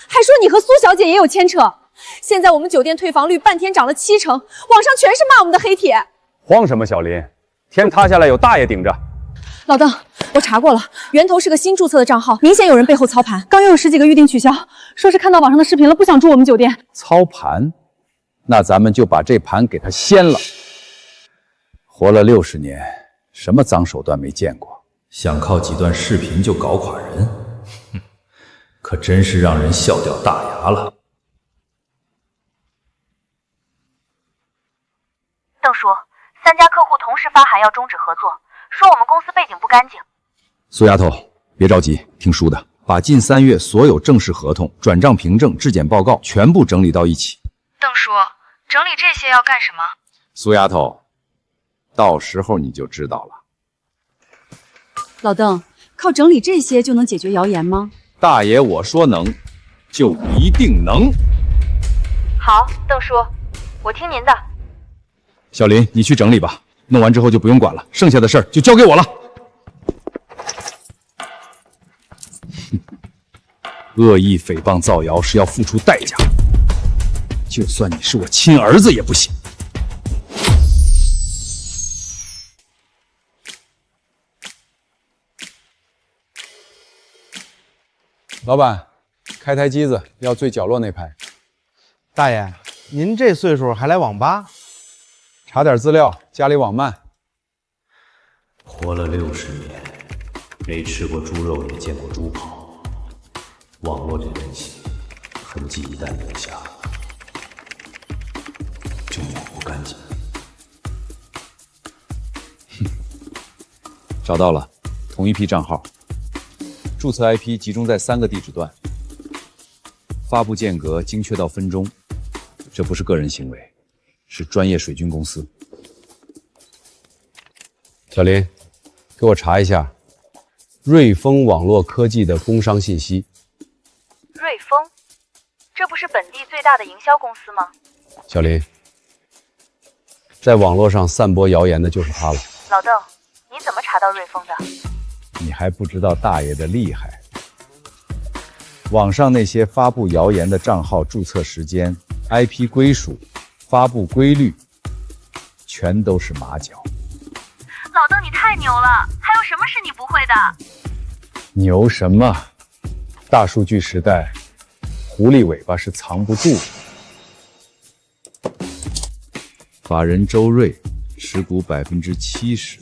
还说你和苏小姐也有牵扯。现在我们酒店退房率半天涨了70%，网上全是骂我们的黑帖。慌什么，小林？天塌下来有大爷顶着。老邓，我查过了，源头是个新注册的账号，明显有人背后操盘。刚又有10几个预定取消，说是看到网上的视频了，不想住我们酒店。操盘？那咱们就把这盘给他掀了。活了60年，什么脏手段没见过？想靠几段视频就搞垮人，可真是让人笑掉大牙了。邓叔，3家客户同时发函要终止合作，说我们公司背景不干净。苏丫头，别着急，听叔的，把近3月所有正式合同、转账凭证、质检报告全部整理到一起。邓叔，整理这些要干什么？苏丫头，到时候你就知道了。老邓，靠整理这些就能解决谣言吗？大爷我说能，就一定能。好，邓叔，我听您的。小林，你去整理吧，弄完之后就不用管了，剩下的事儿就交给我了。恶意诽谤造谣是要付出代价，就算你是我亲儿子也不行。老板，开台机子，要最角落那排。大爷，您这岁数还来网吧？查点资料，家里网慢。活了60年，没吃过猪肉也见过猪跑。网络这东西，痕迹一旦留下，就抹不干净。找到了，同一批账号，注册 IP 集中在3个地址段，发布间隔精确到分钟，这不是个人行为，是专业水军公司。小林，给我查一下瑞丰网络科技的工商信息。瑞丰，这不是本地最大的营销公司吗？小林，在网络上散播谣言的就是他了。老邓，你怎么查到瑞丰的？你还不知道大爷的厉害。网上那些发布谣言的账号注册时间、IP 归属、发布规律，全都是马脚。老邓，你太牛了！还有什么是你不会的？牛什么？大数据时代，狐狸尾巴是藏不住的。法人周瑞持股70%。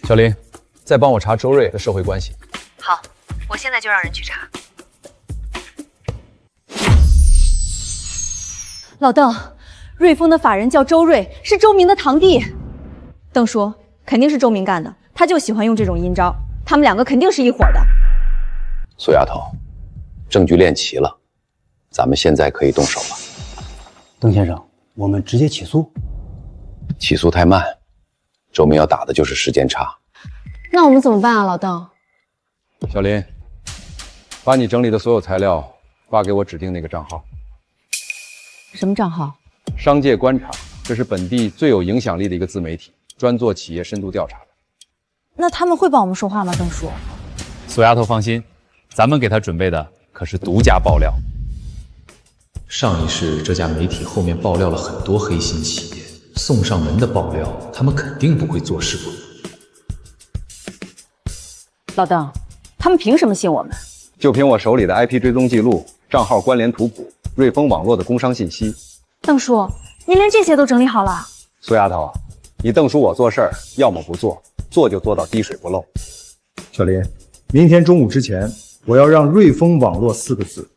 小林，再帮我查周瑞的社会关系。好，我现在就让人去查。老邓，瑞丰的法人叫周瑞，是周明的堂弟。邓叔，肯定是周明干的，他就喜欢用这种阴招，他们2个肯定是一伙的。苏丫头，证据链齐了，咱们现在可以动手了。邓先生，我们直接起诉？起诉太慢，周明要打的就是时间差。那我们怎么办啊，老邓？小林，把你整理的所有材料发给我指定那个账号。什么账号？商界观察，这是本地最有影响力的一个自媒体，专做企业深度调查的。那他们会帮我们说话吗，邓叔？苏丫头放心，咱们给他准备的可是独家爆料。上一世这家媒体后面爆料了很多黑心企业，送上门的爆料，他们肯定不会坐视不理。老邓，他们凭什么信我们？就凭我手里的 IP 追踪记录、账号关联图谱、瑞丰网络的工商信息。邓叔，您连这些都整理好了？苏丫头，你邓叔我做事儿，要么不做，做就做到滴水不漏。小林，明天中午之前，我要让瑞丰网络4个字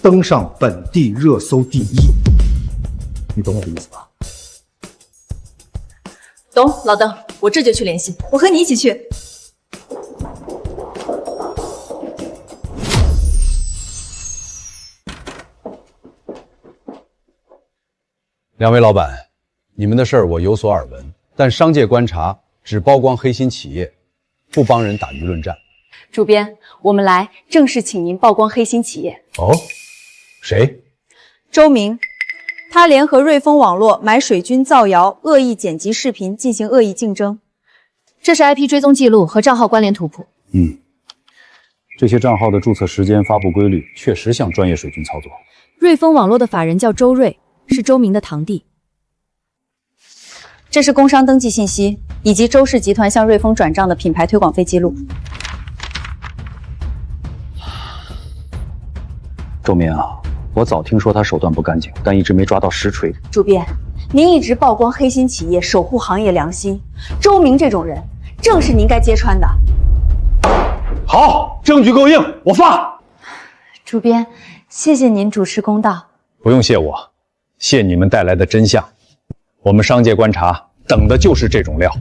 登上本地热搜第1，你懂我的意思吧？懂，老邓，我这就去联系，我和你一起去。两位老板，你们的事儿我有所耳闻，但商界观察只曝光黑心企业，不帮人打舆论战。主编，我们来正式请您曝光黑心企业。哦，谁？周明，他联合瑞丰网络买水军造谣、恶意剪辑视频进行恶意竞争。这是 IP 追踪记录和账号关联图谱。这些账号的注册时间、发布规律确实像专业水军操作。瑞丰网络的法人叫周瑞，是周明的堂弟。这是工商登记信息以及周氏集团向瑞丰转账的品牌推广费记录。周明啊，我早听说他手段不干净，但一直没抓到实锤。主编，您一直曝光黑心企业，守护行业良心，周明这种人正是您该揭穿的。好，证据够硬，我发。主编，谢谢您主持公道。不用谢我，谢你们带来的真相。我们商界观察等的就是这种料。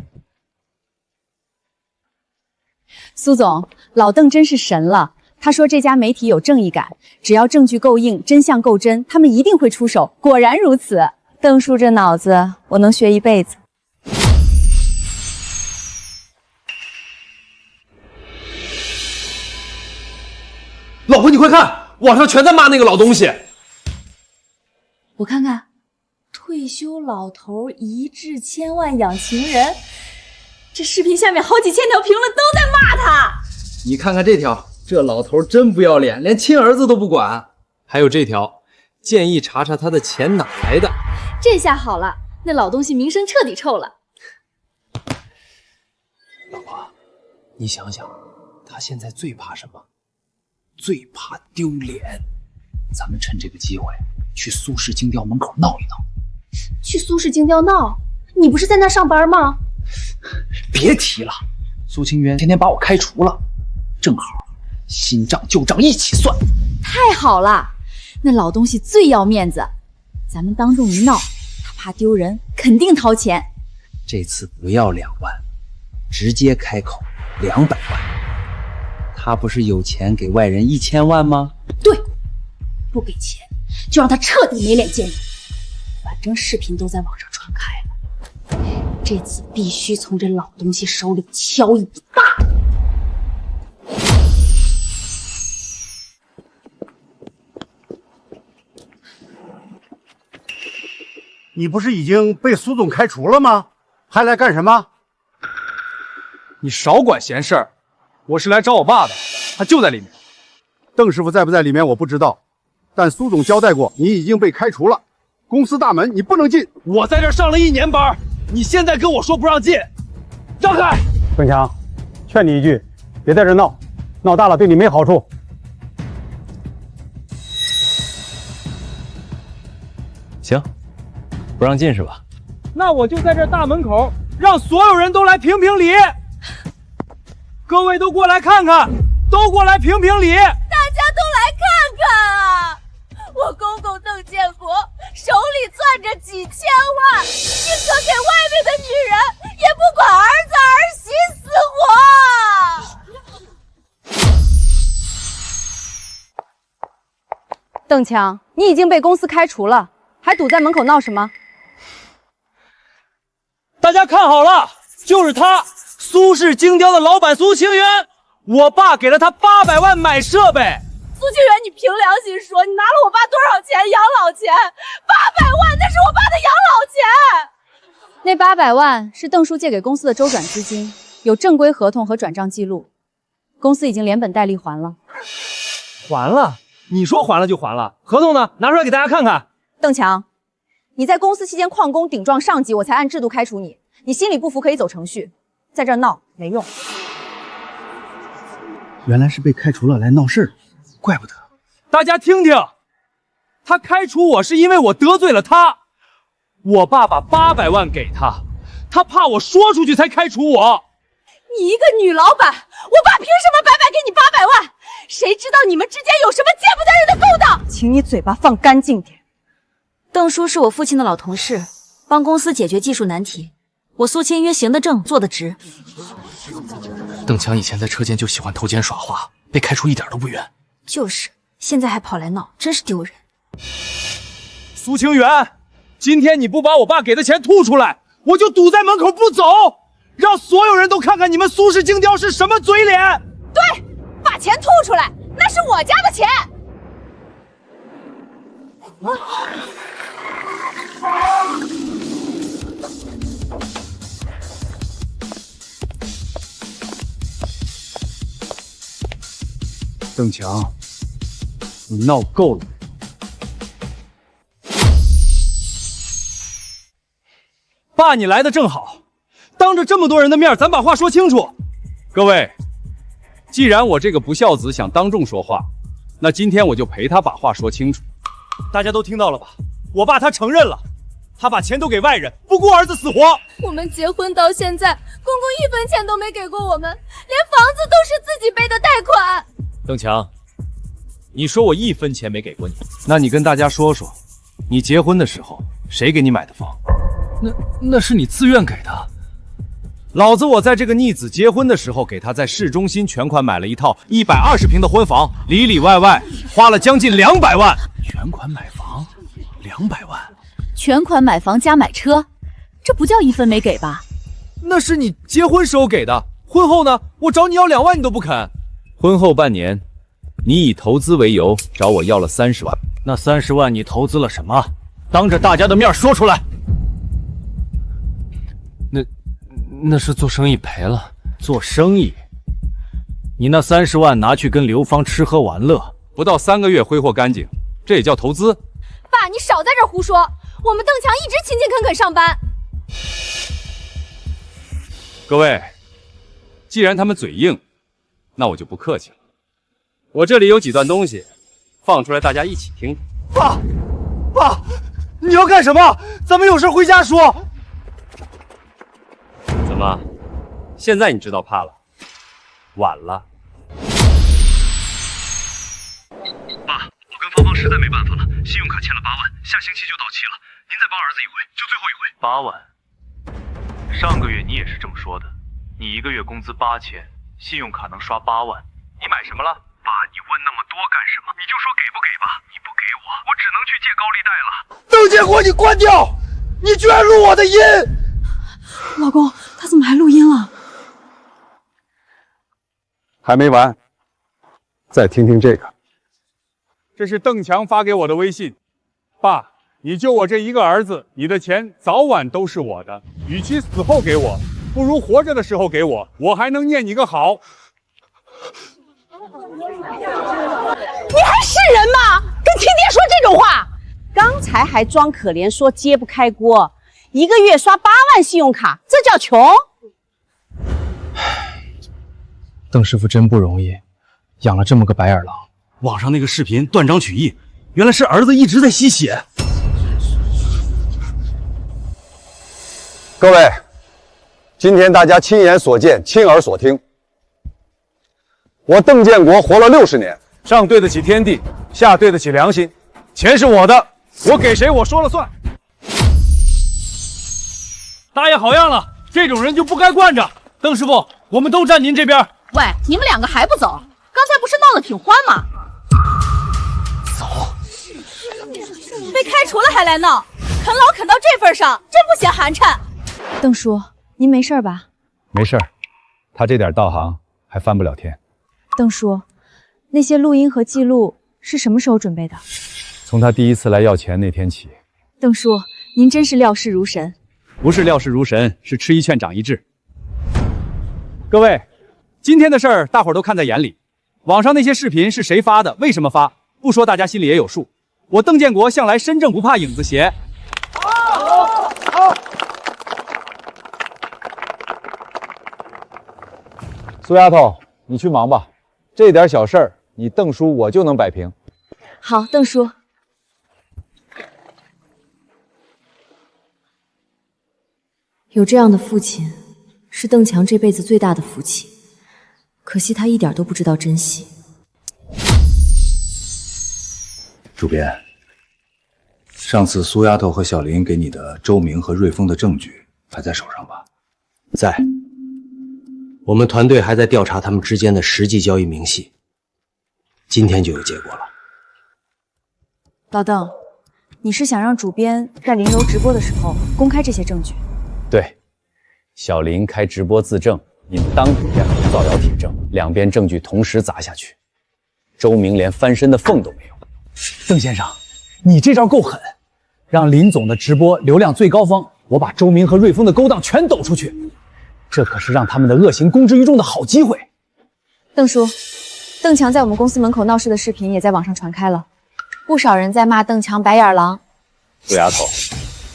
苏总，老邓真是神了。他说这家媒体有正义感，只要证据够硬，真相够真，他们一定会出手。果然如此，邓叔这脑子我能学一辈子。老婆，你快看，网上全在骂那个老东西。我看看，退休老头一掷千万养情人，这视频下面好几千条评论都在骂他。你看看这条，这老头真不要脸，连亲儿子都不管。还有这条，建议查查他的钱哪来的。这下好了，那老东西名声彻底臭了。老婆，你想想，他现在最怕什么？最怕丢脸。咱们趁这个机会去苏氏精雕门口闹一闹。去苏氏精雕闹？你不是在那上班吗？别提了，苏清渊天天把我开除了，正好新账旧账一起算。太好了，那老东西最要面子，咱们当众一闹，他怕丢人，肯定掏钱。这次不要2万，直接开口200万。他不是有钱给外人1000万吗？对，不给钱就让他彻底没脸见人。反正视频都在网上传开了，这次必须从这老东西手里敲一笔大的。你不是已经被苏总开除了吗？还来干什么？你少管闲事儿，我是来找我爸的，他就在里面。邓师傅在不在里面我不知道，但苏总交代过，你已经被开除了，公司大门你不能进。我在这上了1年班，你现在跟我说不让进，让开！邓强，劝你一句，别在这闹，闹大了对你没好处。行，不让进是吧？那我就在这大门口，让所有人都来评评理。各位都过来看看，都过来评评理。大家都来看看啊！我公公邓建国手里攥着几千万，宁可给外面的女人，也不管儿子儿媳死活。邓强，你已经被公司开除了，还堵在门口闹什么？大家看好了，就是他，苏氏精雕的老板苏清源，我爸给了他800万买设备。苏清源，你凭良心说，你拿了我爸多少钱养老钱？800万，那是我爸的养老钱。那800万是邓叔借给公司的周转资金，有正规合同和转账记录，公司已经连本带利还了。还了？你说还了就还了，合同呢？拿出来给大家看看。邓强，你在公司期间旷工顶撞上级，我才按制度开除你。你心里不服可以走程序，在这闹没用。原来是被开除了来闹事，怪不得。大家听听，他开除我是因为我得罪了他，我爸把800万给他，他怕我说出去才开除我。你一个女老板，我爸凭什么白白给你800万？谁知道你们之间有什么见不得人的勾当？请你嘴巴放干净点。邓叔是我父亲的老同事，帮公司解决技术难题。我苏清约行得正，坐得直。邓强以前在车间就喜欢偷奸耍滑，被开除一点都不冤。就是，现在还跑来闹，真是丢人。苏清源，今天你不把我爸给的钱吐出来，我就堵在门口不走，让所有人都看看你们苏氏精雕是什么嘴脸。对，把钱吐出来，那是我家的钱。邓强，你闹够了。爸，你来的正好，当着这么多人的面，咱把话说清楚。各位，既然我这个不孝子想当众说话，那今天我就陪他把话说清楚。大家都听到了吧？我爸他承认了，他把钱都给外人，不顾儿子死活。我们结婚到现在，公公1分钱都没给过我们，连房子都是自己背的贷款。邓强，你说我1分钱没给过你，那你跟大家说说，你结婚的时候谁给你买的房？那是你自愿给的。老子我在这个逆子结婚的时候，给他在市中心全款买了一套120平的婚房，里里外外花了将近200万。全款买房200万，全款买房加买车，这不叫1分没给吧？那是你结婚时候给的，婚后呢？我找你要2万你都不肯。婚后半年，你以投资为由找我要了30万。那30万你投资了什么？当着大家的面说出来。那是做生意赔了。做生意？你那30万拿去跟刘芳吃喝玩乐，不到3个月挥霍干净，这也叫投资？爸，你少在这胡说！我们邓强一直勤勤恳恳上班。各位，既然他们嘴硬，那我就不客气了。我这里有几段东西，放出来大家一起听。爸，你要干什么？咱们有事回家说。怎么，现在你知道怕了？晚了。爸，我跟芳芳实在没办法了，信用卡欠了8万，下星期就到期了，您再帮儿子一回，就最后一回。8万？上个月你也是这么说的，你一个月工资8000，信用卡能刷8万，你买什么了？爸，你问那么多干什么？你就说给不给吧。你不给我，我只能去借高利贷了。邓建国，你关掉！你居然录我的音！老公，他怎么还录音了？还没完，再听听这个。这是邓强发给我的微信，爸，你就我这一个儿子，你的钱早晚都是我的。与其死后给我，不如活着的时候给我，我还能念你个好。你还是人吗？跟亲爹说这种话！刚才还装可怜说揭不开锅，一个月刷8万信用卡，这叫穷？邓师傅真不容易，养了这么个白眼狼。网上那个视频断章取义，原来是儿子一直在吸血。各位，今天大家亲眼所见，亲耳所听。我邓建国活了60年，上对得起天地，下对得起良心。钱是我的，我给谁我说了算。大爷好样了，这种人就不该惯着。邓师傅，我们都站您这边。喂，你们两个还不走？刚才不是闹得挺欢吗？走。被开除了还来闹，啃老啃到这份上，真不嫌寒碜。邓叔，您没事吧？没事儿，他这点道行还翻不了天。邓叔，那些录音和记录是什么时候准备的？从他第一次来要钱那天起。邓叔，您真是料事如神。不是料事如神，是吃一堑长一智。各位，今天的事儿大伙儿都看在眼里。网上那些视频是谁发的？为什么发？不说大家心里也有数。我邓建国向来身正不怕影子斜。苏丫头，你去忙吧，这点小事儿，你邓叔我就能摆平。好，邓叔。有这样的父亲，是邓强这辈子最大的福气。可惜他一点都不知道珍惜。主编，上次苏丫头和小林给你的周明和瑞丰的证据还在手上吧？在。我们团队还在调查他们之间的实际交易明细，今天就有结果了。老邓，你是想让主编在林柔直播的时候公开这些证据？对，小林开直播自证，你们当主编和造谣铁证，两边证据同时砸下去，周明连翻身的缝都没有。邓先生，你这招够狠，让林总的直播流量最高峰，我把周明和瑞丰的勾当全抖出去，这可是让他们的恶行公之于众的好机会。邓叔，邓强在我们公司门口闹事的视频也在网上传开了，不少人在骂邓强白眼狼。苏丫头，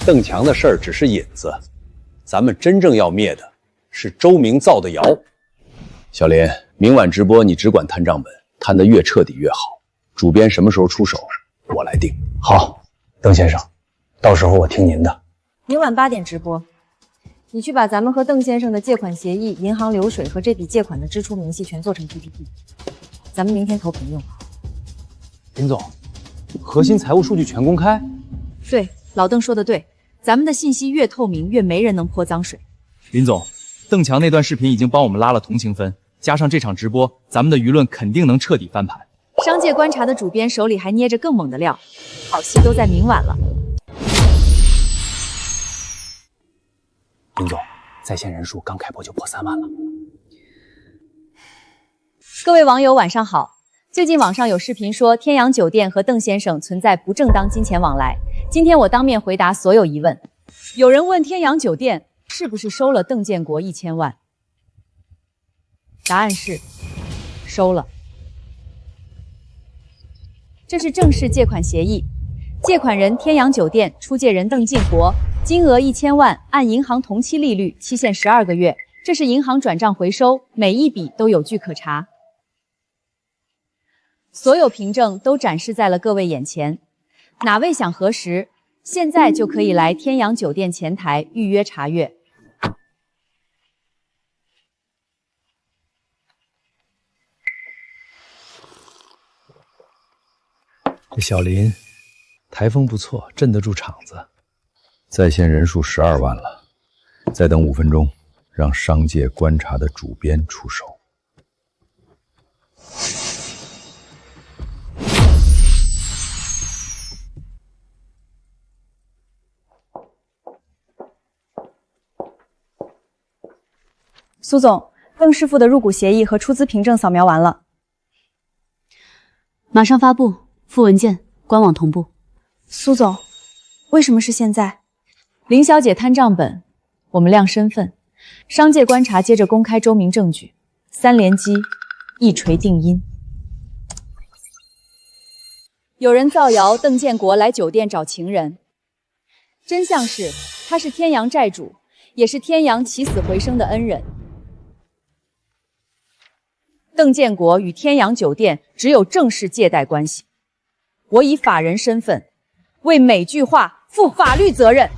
邓强的事儿只是引子，咱们真正要灭的是周明造的谣。小林，明晚直播你只管摊账本，摊得越彻底越好。主编什么时候出手，我来定。好，邓先生，到时候我听您的。明晚8点直播，你去把咱们和邓先生的借款协议、银行流水和这笔借款的支出明细全做成 PPT， 咱们明天投屏用。林总，核心财务数据全公开？对，老邓说的对，咱们的信息越透明，越没人能泼脏水。林总，邓强那段视频已经帮我们拉了同情分，加上这场直播，咱们的舆论肯定能彻底翻盘。商界观察的主编手里还捏着更猛的料，好戏都在明晚了。林总，在线人数刚开播就破3万了。各位网友晚上好，最近网上有视频说天阳酒店和邓先生存在不正当金钱往来，今天我当面回答所有疑问。有人问天阳酒店是不是收了邓建国1000万？答案是收了。这是正式借款协议，借款人天阳酒店，出借人邓建国，金额1000万，按银行同期利率，期限12个月。这是银行转账回收，每一笔都有据可查。所有凭证都展示在了各位眼前，哪位想核实，现在就可以来天阳酒店前台预约查阅。这小林，台风不错，镇得住场子。在线人数12万了，再等5分钟，让商界观察的主编出手。苏总，邓师傅的入股协议和出资凭证扫描完了，马上发布，附文件，官网同步。苏总，为什么是现在？林小姐摊账本，我们亮身份，商界观察接着公开周明证据，3连击，一锤定音。有人造谣邓建国来酒店找情人，真相是他是天阳债主，也是天阳起死回生的恩人。邓建国与天阳酒店只有正式借贷关系，我以法人身份为每句话负法律责任。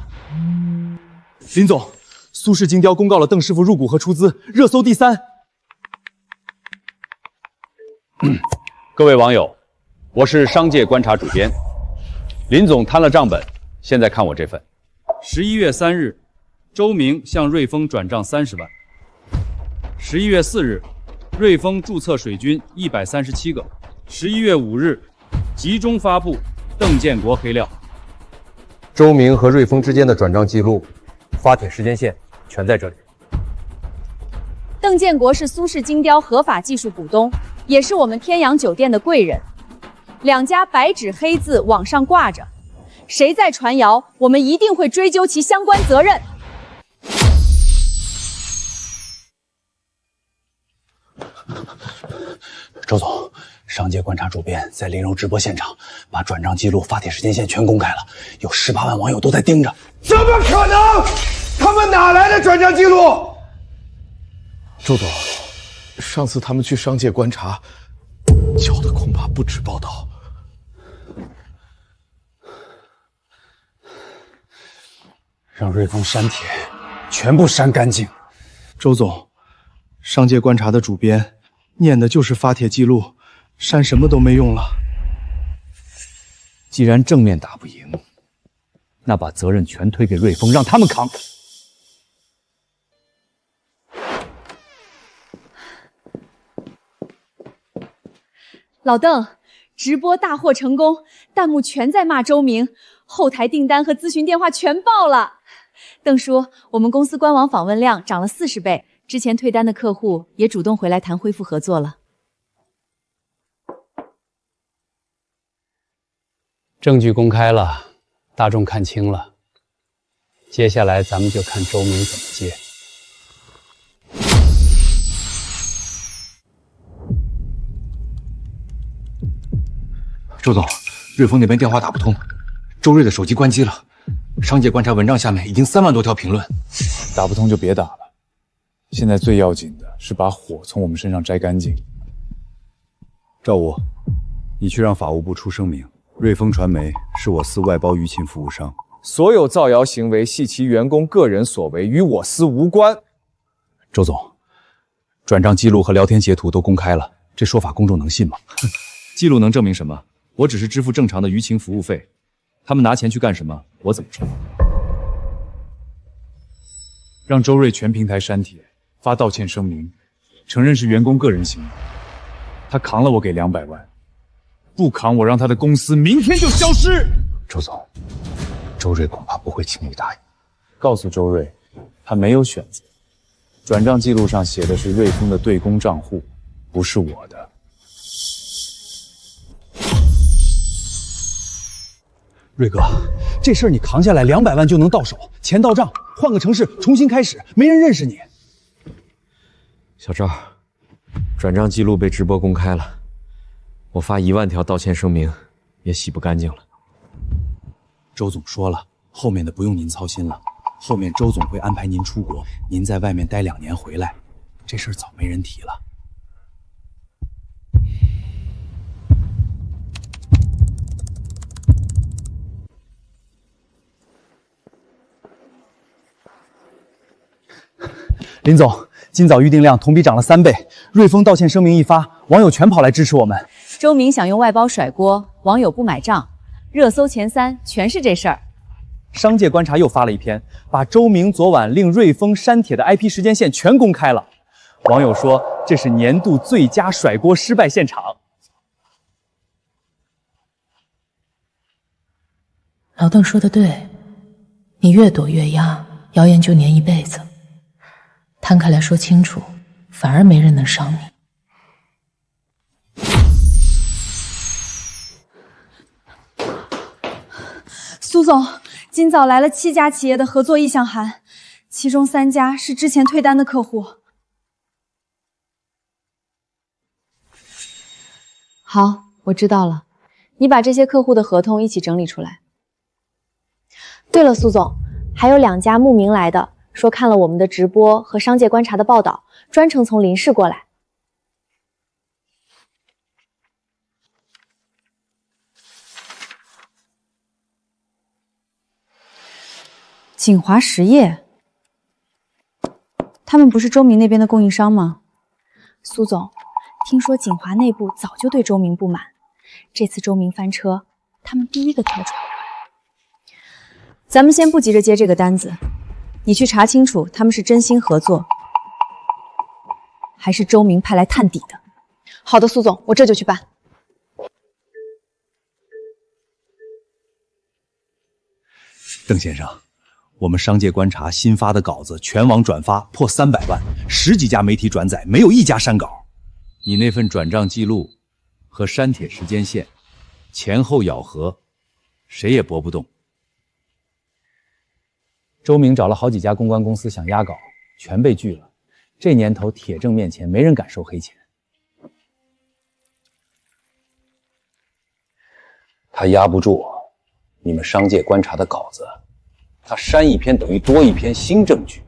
林总，苏氏精雕公告了邓师傅入股和出资，热搜第3。各位网友，我是商界观察主编，林总摊了账本，现在看我这份。11月3日，周明向瑞丰转账30万。11月4日，瑞丰注册水军137个。11月5日，集中发布邓建国黑料。周明和瑞丰之间的转账记录、发帖时间线全在这里。邓建国是苏氏精雕合法技术股东，也是我们天阳酒店的贵人。2家白纸黑字往上挂着，谁在传谣，我们一定会追究其相关责任。周总，商界观察主编在林柔直播现场把转账记录、发帖时间线全公开了，有18万网友都在盯着。怎么可能？他们哪来的转账记录？周总，上次他们去商界观察，交的恐怕不止报道。让瑞丰删帖，全部删干净。周总，商界观察的主编念的就是发帖记录，删什么都没用了。既然正面打不赢，那把责任全推给瑞丰，让他们扛。老邓，直播大获成功，弹幕全在骂周明，后台订单和咨询电话全爆了。邓叔，我们公司官网访问量涨了40倍，之前退单的客户也主动回来谈恢复合作了。证据公开了，大众看清了，接下来咱们就看周明怎么接。周总，瑞丰那边电话打不通，周瑞的手机关机了。商界观察文章下面已经3万多条评论，打不通就别打了。现在最要紧的是把火从我们身上摘干净。赵武，你去让法务部出声明，瑞丰传媒是我司外包舆情服务商，所有造谣行为系其员工个人所为，与我司无关。周总，转账记录和聊天截图都公开了，这说法公众能信吗？记录能证明什么？我只是支付正常的舆情服务费，他们拿钱去干什么？我怎么知道？让周瑞全平台删帖，发道歉声明，承认是员工个人行为。他扛了，我给200万；不扛，我让他的公司明天就消失。周总，周瑞恐怕不会轻易答应。告诉周瑞，他没有选择。转账记录上写的是瑞丰的对公账户，不是我的。瑞哥，这事儿你扛下来，200万就能到手，钱到账，换个城市重新开始，没人认识你。小赵，转账记录被直播公开了，我发1万条道歉声明也洗不干净了。周总说了，后面的不用您操心了，后面周总会安排您出国，您在外面待2年回来，这事儿早没人提了。林总，今早预订量同比涨了3倍，瑞丰道歉声明一发，网友全跑来支持我们。周明想用外包甩锅，网友不买账，热搜前3全是这事儿。商界观察又发了一篇，把周明昨晚令瑞丰删帖的 IP 时间线全公开了。网友说这是年度最佳甩锅失败现场。老邓说的对，你越躲越压，谣言就粘一辈子。摊开来说清楚，反而没人能伤你。苏总，今早来了7家企业的合作意向函，其中3家是之前退单的客户。好，我知道了，你把这些客户的合同一起整理出来。对了，苏总，还有2家慕名来的，说看了我们的直播和商界观察的报道，专程从林氏过来。锦华实业，他们不是周明那边的供应商吗？苏总，听说锦华内部早就对周明不满，这次周明翻车，他们第一个跳出来。咱们先不急着接这个单子，你去查清楚他们是真心合作，还是周明派来探底的。好的，苏总，我这就去办。邓先生，我们商界观察新发的稿子全网转发破300万，10几家媒体转载，没有一家删稿。你那份转账记录和删帖时间线前后咬合，谁也驳不动。周明找了好几家公关公司想压稿，全被拒了。这年头铁证面前，没人敢收黑钱。他压不住你们商界观察的稿子，他删一篇等于多一篇新证据。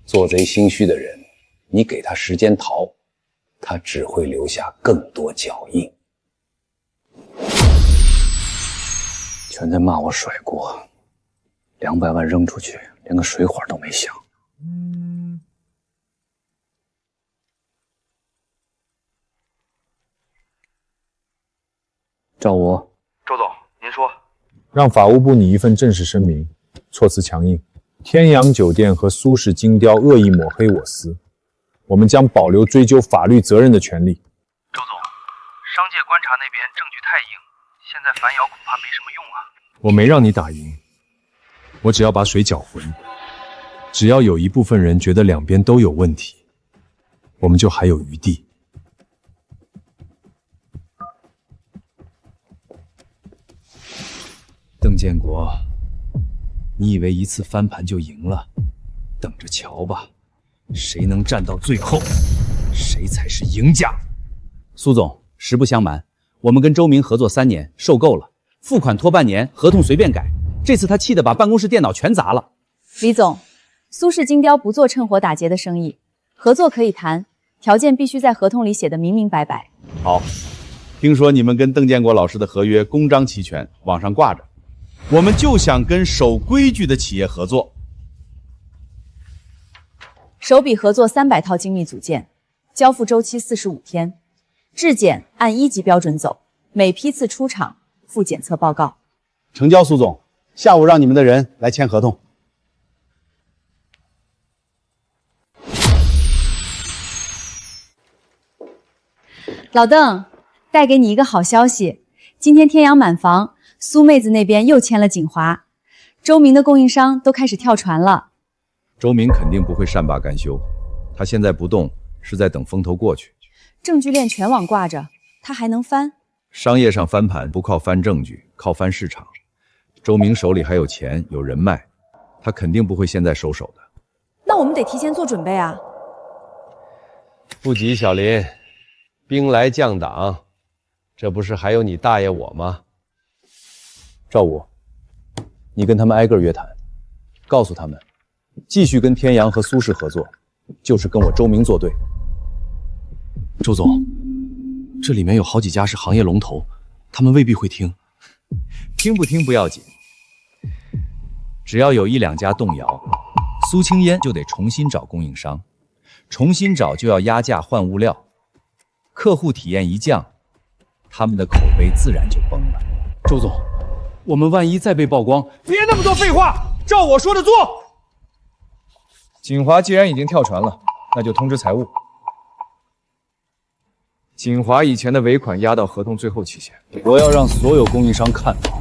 做贼心虚的人，你给他时间逃，他只会留下更多脚印。全在骂我甩锅，200万扔出去，连个水火都没响。赵武，周总，您说。让法务部拟一份正式声明，措辞强硬。天阳酒店和苏氏精雕恶意抹黑我司，我们将保留追究法律责任的权利。周总，商界观察那边证据太硬，现在反咬恐怕没什么用啊。我没让你打赢，我只要把水搅浑。只要有一部分人觉得两边都有问题，我们就还有余地。邓建国，你以为一次翻盘就赢了？等着瞧吧，谁能站到最后，谁才是赢家。苏总，实不相瞒，我们跟周明合作3年，受够了，付款拖半年，合同随便改。这次他气得把办公室电脑全砸了。李总，苏氏精雕不做趁火打劫的生意，合作可以谈，条件必须在合同里写得明明白白。好，听说你们跟邓建国老师的合约公章齐全，网上挂着。我们就想跟守规矩的企业合作。首笔合作300套精密组件，交付周期45天，质检按1级标准走，每批次出厂附检测报告。成交，苏总，下午让你们的人来签合同。老邓，带给你一个好消息，今天天阳满房，苏妹子那边又签了锦华，周明的供应商都开始跳船了。周明肯定不会善罢甘休，他现在不动是在等风头过去。证据链全网挂着，他还能翻？商业上翻盘不靠翻证据，靠翻市场。周明手里还有钱有人脉，他肯定不会现在收手的。那我们得提前做准备啊。不急，小林，兵来将挡，这不是还有你大爷我吗？赵武，你跟他们挨个约谈，告诉他们，继续跟天阳和苏氏合作，就是跟我周明作对。周总，这里面有好几家是行业龙头，他们未必会听。听不听不要紧，只要有1、2家动摇，苏青烟就得重新找供应商，重新找就要压价换物料，客户体验一降，他们的口碑自然就崩了。周总，我们万一再被曝光，别那么多废话，照我说的做。锦华既然已经跳船了，那就通知财务。锦华以前的尾款压到合同最后期限，我要让所有供应商看到，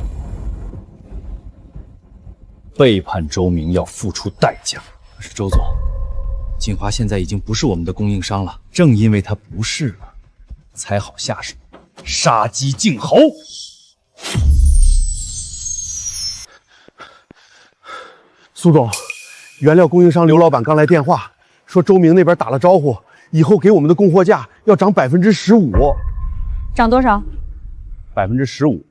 背叛周明要付出代价。可是周总，锦华现在已经不是我们的供应商了，正因为它不是了，才好下手，杀鸡儆猴。苏总，原料供应商刘老板刚来电话，说周明那边打了招呼，以后给我们的供货价要涨15%。涨多少？15%。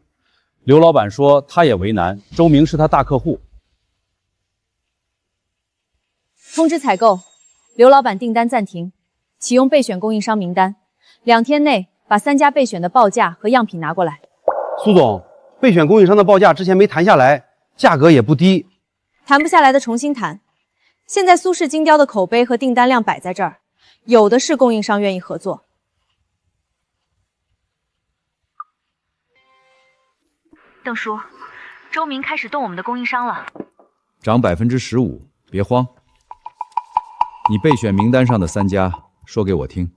刘老板说他也为难，周明是他大客户。通知采购，刘老板订单暂停，启用备选供应商名单，2天内把3家备选的报价和样品拿过来。苏总，备选供应商的报价之前没谈下来，价格也不低。谈不下来的重新谈。现在苏氏精雕的口碑和订单量摆在这儿，有的是供应商愿意合作。邓叔，周明开始动我们的供应商了，涨15%，别慌。你备选名单上的3家，说给我听。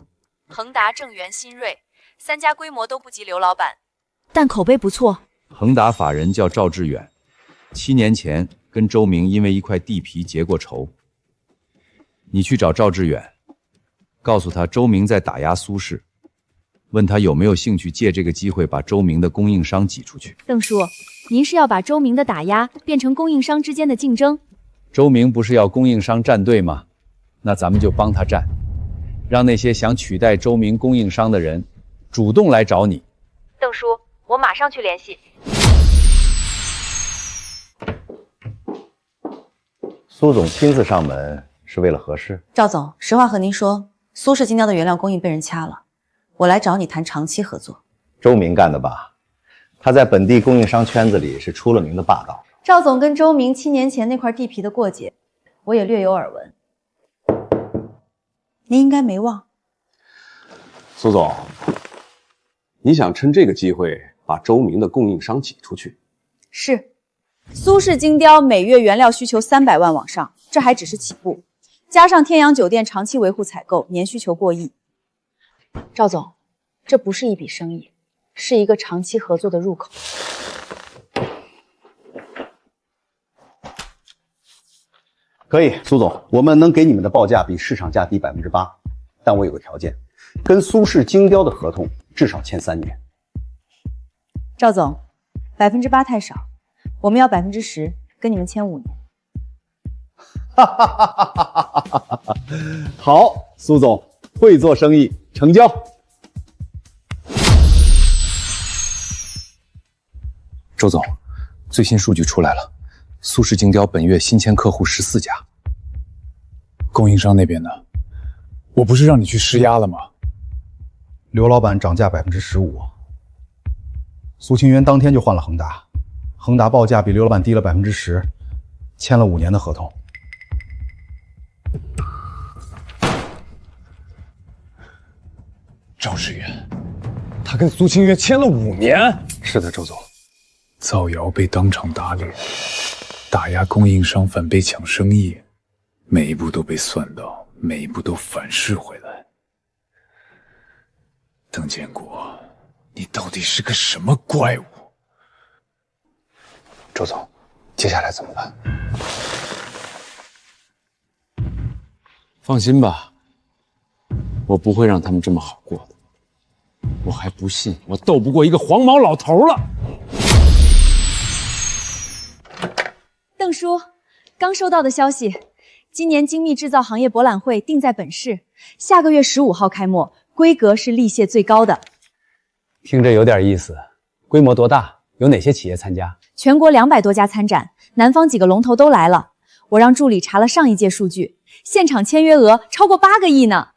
恒达、正源、新锐3家规模都不及刘老板，但口碑不错。恒达法人叫赵志远，7年前跟周明因为一块地皮结过仇。你去找赵志远，告诉他周明在打压苏氏，问他有没有兴趣借这个机会把周明的供应商挤出去。邓叔，您是要把周明的打压变成供应商之间的竞争？周明不是要供应商站队吗？那咱们就帮他站，让那些想取代周明供应商的人主动来找你。邓叔，我马上去联系。苏总亲自上门是为了何事？赵总，实话和您说，苏氏精雕的原料供应被人掐了，我来找你谈长期合作。周明干的吧？他在本地供应商圈子里是出了名的霸道。赵总跟周明7年前那块地皮的过节，我也略有耳闻，您应该没忘。苏总，你想趁这个机会把周明的供应商挤出去？是，苏氏精雕每月原料需求300万往上，这还只是起步，加上天阳酒店长期维护采购，年需求过亿。赵总，这不是一笔生意，是一个长期合作的入口。可以，苏总，我们能给你们的报价比市场价低8%，但我有个条件，跟苏氏精雕的合同至少签3年。赵总，8%太少，我们要10%，跟你们签5年。好，苏总会做生意，成交。周总，最新数据出来了，苏氏精雕本月新签客户14家。供应商那边呢？我不是让你去施压了吗？刘老板涨价15%，苏清源当天就换了恒达，恒达报价比刘老板低了10%，签了5年的合同。赵志远，他跟苏清源签了5年。是的，周总，造谣被当场打脸，打压供应商反被抢生意，每一步都被算到，每一步都反噬回来。邓建国，你到底是个什么怪物？周总，接下来怎么办？放心吧，我不会让他们这么好过的。我还不信我斗不过一个黄毛老头了。邓叔，刚收到的消息，今年精密制造行业博览会定在本市，下个月15号开幕，规格是历届最高的。听着有点意思，规模多大？有哪些企业参加？全国200多家参展，南方几个龙头都来了。我让助理查了上一届数据，现场签约额超过8个亿呢。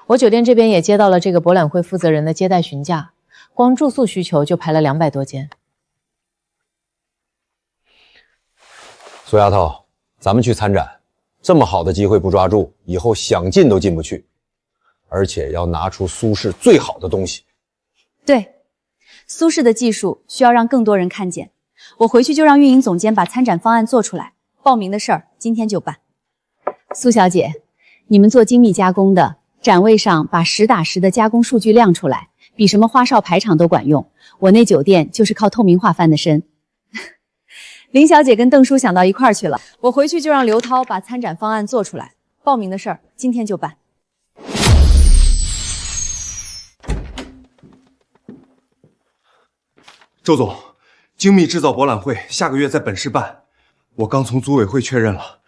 我酒店这边也接到了这个博览会负责人的接待询价，光住宿需求就排了200多间。苏丫头，咱们去参展，这么好的机会不抓住，以后想进都进不去，而且要拿出苏氏最好的东西。对，苏氏的技术需要让更多人看见。我回去就让运营总监把参展方案做出来，报名的事儿今天就办。苏小姐，你们做精密加工的，展位上把实打实的加工数据亮出来，比什么花哨排场都管用。我那酒店就是靠透明化翻的身。林小姐跟邓叔想到一块儿去了，我回去就让刘涛把参展方案做出来，报名的事儿今天就办。周总，精密制造博览会下个月在本市办，我刚从组委会确认了，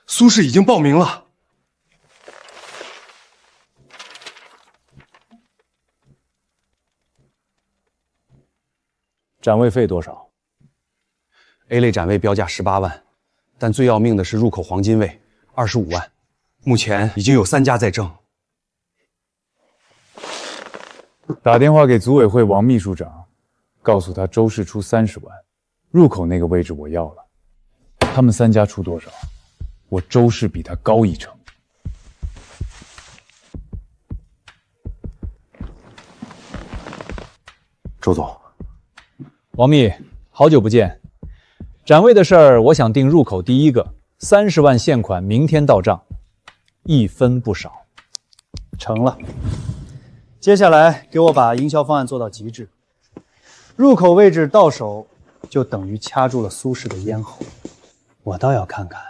苏氏已经报名了。展位费多少？ A 类展位标价18万，但最要命的是入口黄金位25万，目前已经有3家在争。打电话给组委会王秘书长，告诉他周氏出30万，入口那个位置我要了。他们3家出多少？我周氏比他高1成。周总，王秘，好久不见。 展位的事儿，我想定入口第一个，30万现款，明天到账，1分不少。成了。接下来给我把营销方案做到极致，入口位置到手，就等于掐住了苏氏的咽喉。我倒要看看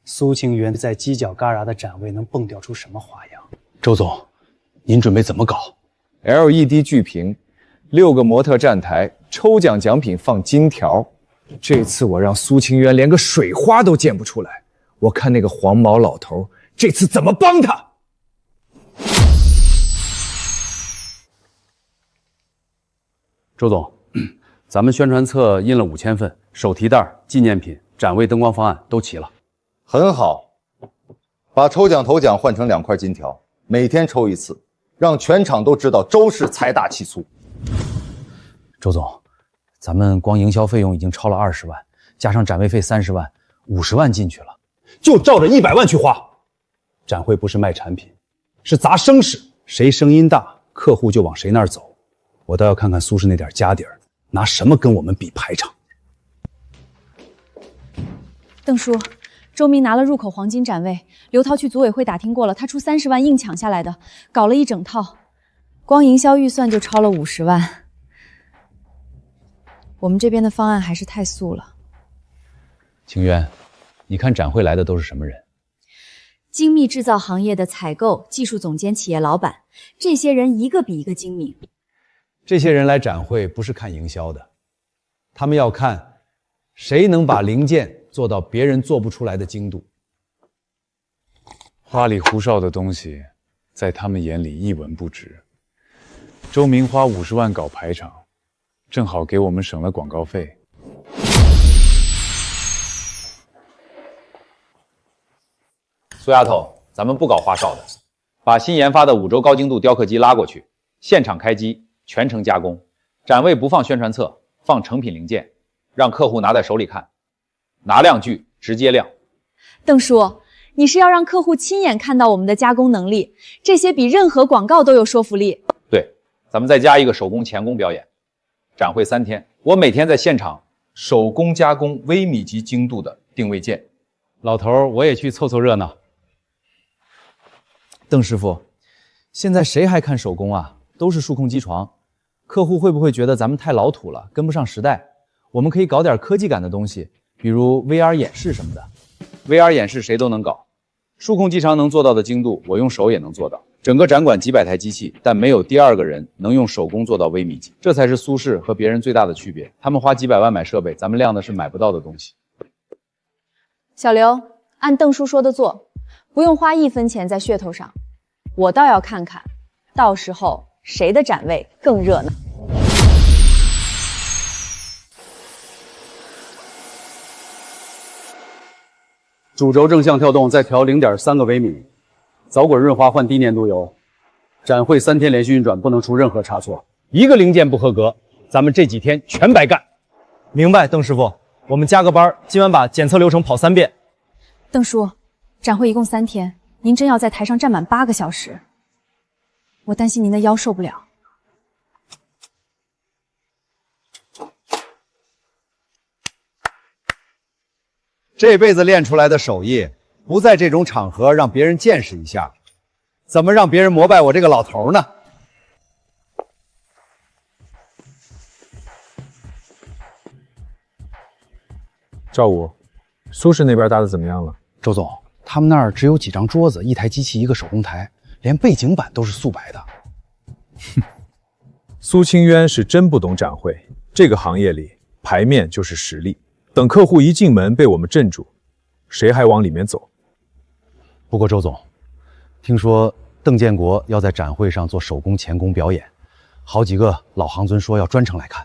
苏清源在犄角旮旯的展位能蹦调出什么花样。周总，您准备怎么搞 ？LED 巨屏，6个模特站台，抽奖奖品放金条。 这次我让苏清渊连个水花都溅不出来，我看那个黄毛老头这次怎么帮他。周总，咱们宣传册印了5000份，手提袋、纪念品、展位灯光方案都齐了。很好，把抽奖头奖换成2块金条，每天抽1次，让全场都知道周氏财大气粗。周总。 咱们光营销费用已经超了20万，加上展位费30万，50万进去了，就照着100万去花。展会不是卖产品，是砸声势，谁声音大，客户就往谁那儿走。我倒要看看苏氏那点家底儿，拿什么跟我们比排场？邓叔，周明拿了入口黄金展位，刘涛去组委会打听过了，他出30万硬抢下来的，搞了一整套，光营销预算就超了50万。 我们这边的方案还是太素了。清渊，你看展会来的都是什么人？精密制造行业的采购、技术总监、企业老板，这些人一个比一个精明。这些人来展会不是看营销的，他们要看谁能把零件做到别人做不出来的精度。花里胡哨的东西，在他们眼里一文不值。周明花50万搞排场。 正好给我们省了广告费。苏丫头，咱们不搞花哨的，把新研发的5轴高精度雕刻机拉过去，现场开机，全程加工。展位不放宣传册，放成品零件，让客户拿在手里看，拿亮句，直接亮。邓叔，你是要让客户亲眼看到我们的加工能力，这些比任何广告都有说服力。对，咱们再加一个手工钳工表演。 展会3天，我每天在现场手工加工微米级精度的定位件。老头，我也去凑凑热闹。邓师傅，现在谁还看手工啊？都是数控机床，客户会不会觉得咱们太老土了，跟不上时代？我们可以搞点科技感的东西，比如 VR 演示什么的。VR 演示谁都能搞，数控机床能做到的精度，我用手也能做到。 整个展馆几百台机器，但没有第二个人能用手工做到微米级，这才是苏氏和别人最大的区别。他们花几百万买设备，咱们亮的是买不到的东西。小刘，按邓叔说的做，不用花1分钱在噱头上。我倒要看看，到时候谁的展位更热闹。主轴正向跳动再调0.3个微米。 早滚润滑换低粘度油，展会3天连续运转，不能出任何差错。一个零件不合格，咱们这几天全白干。明白，邓师傅，我们加个班，今晚把检测流程跑3遍。邓叔，展会一共3天，您真要在台上站满8个小时，我担心您的腰受不了。这辈子练出来的手艺，不在这种场合让别人见识一下，怎么让别人膜拜我这个老头呢？赵武，苏氏那边搭的怎么样了？周总，他们那儿只有几张桌子、一台机器、一个手工台，连背景板都是素白的。苏清渊是真不懂展会，这个行业里牌面就是实力。等客户一进门被我们镇住，谁还往里面走？不过周总，听说邓建国要在展会上做手工钳工表演，好几个老行尊说要专程来看。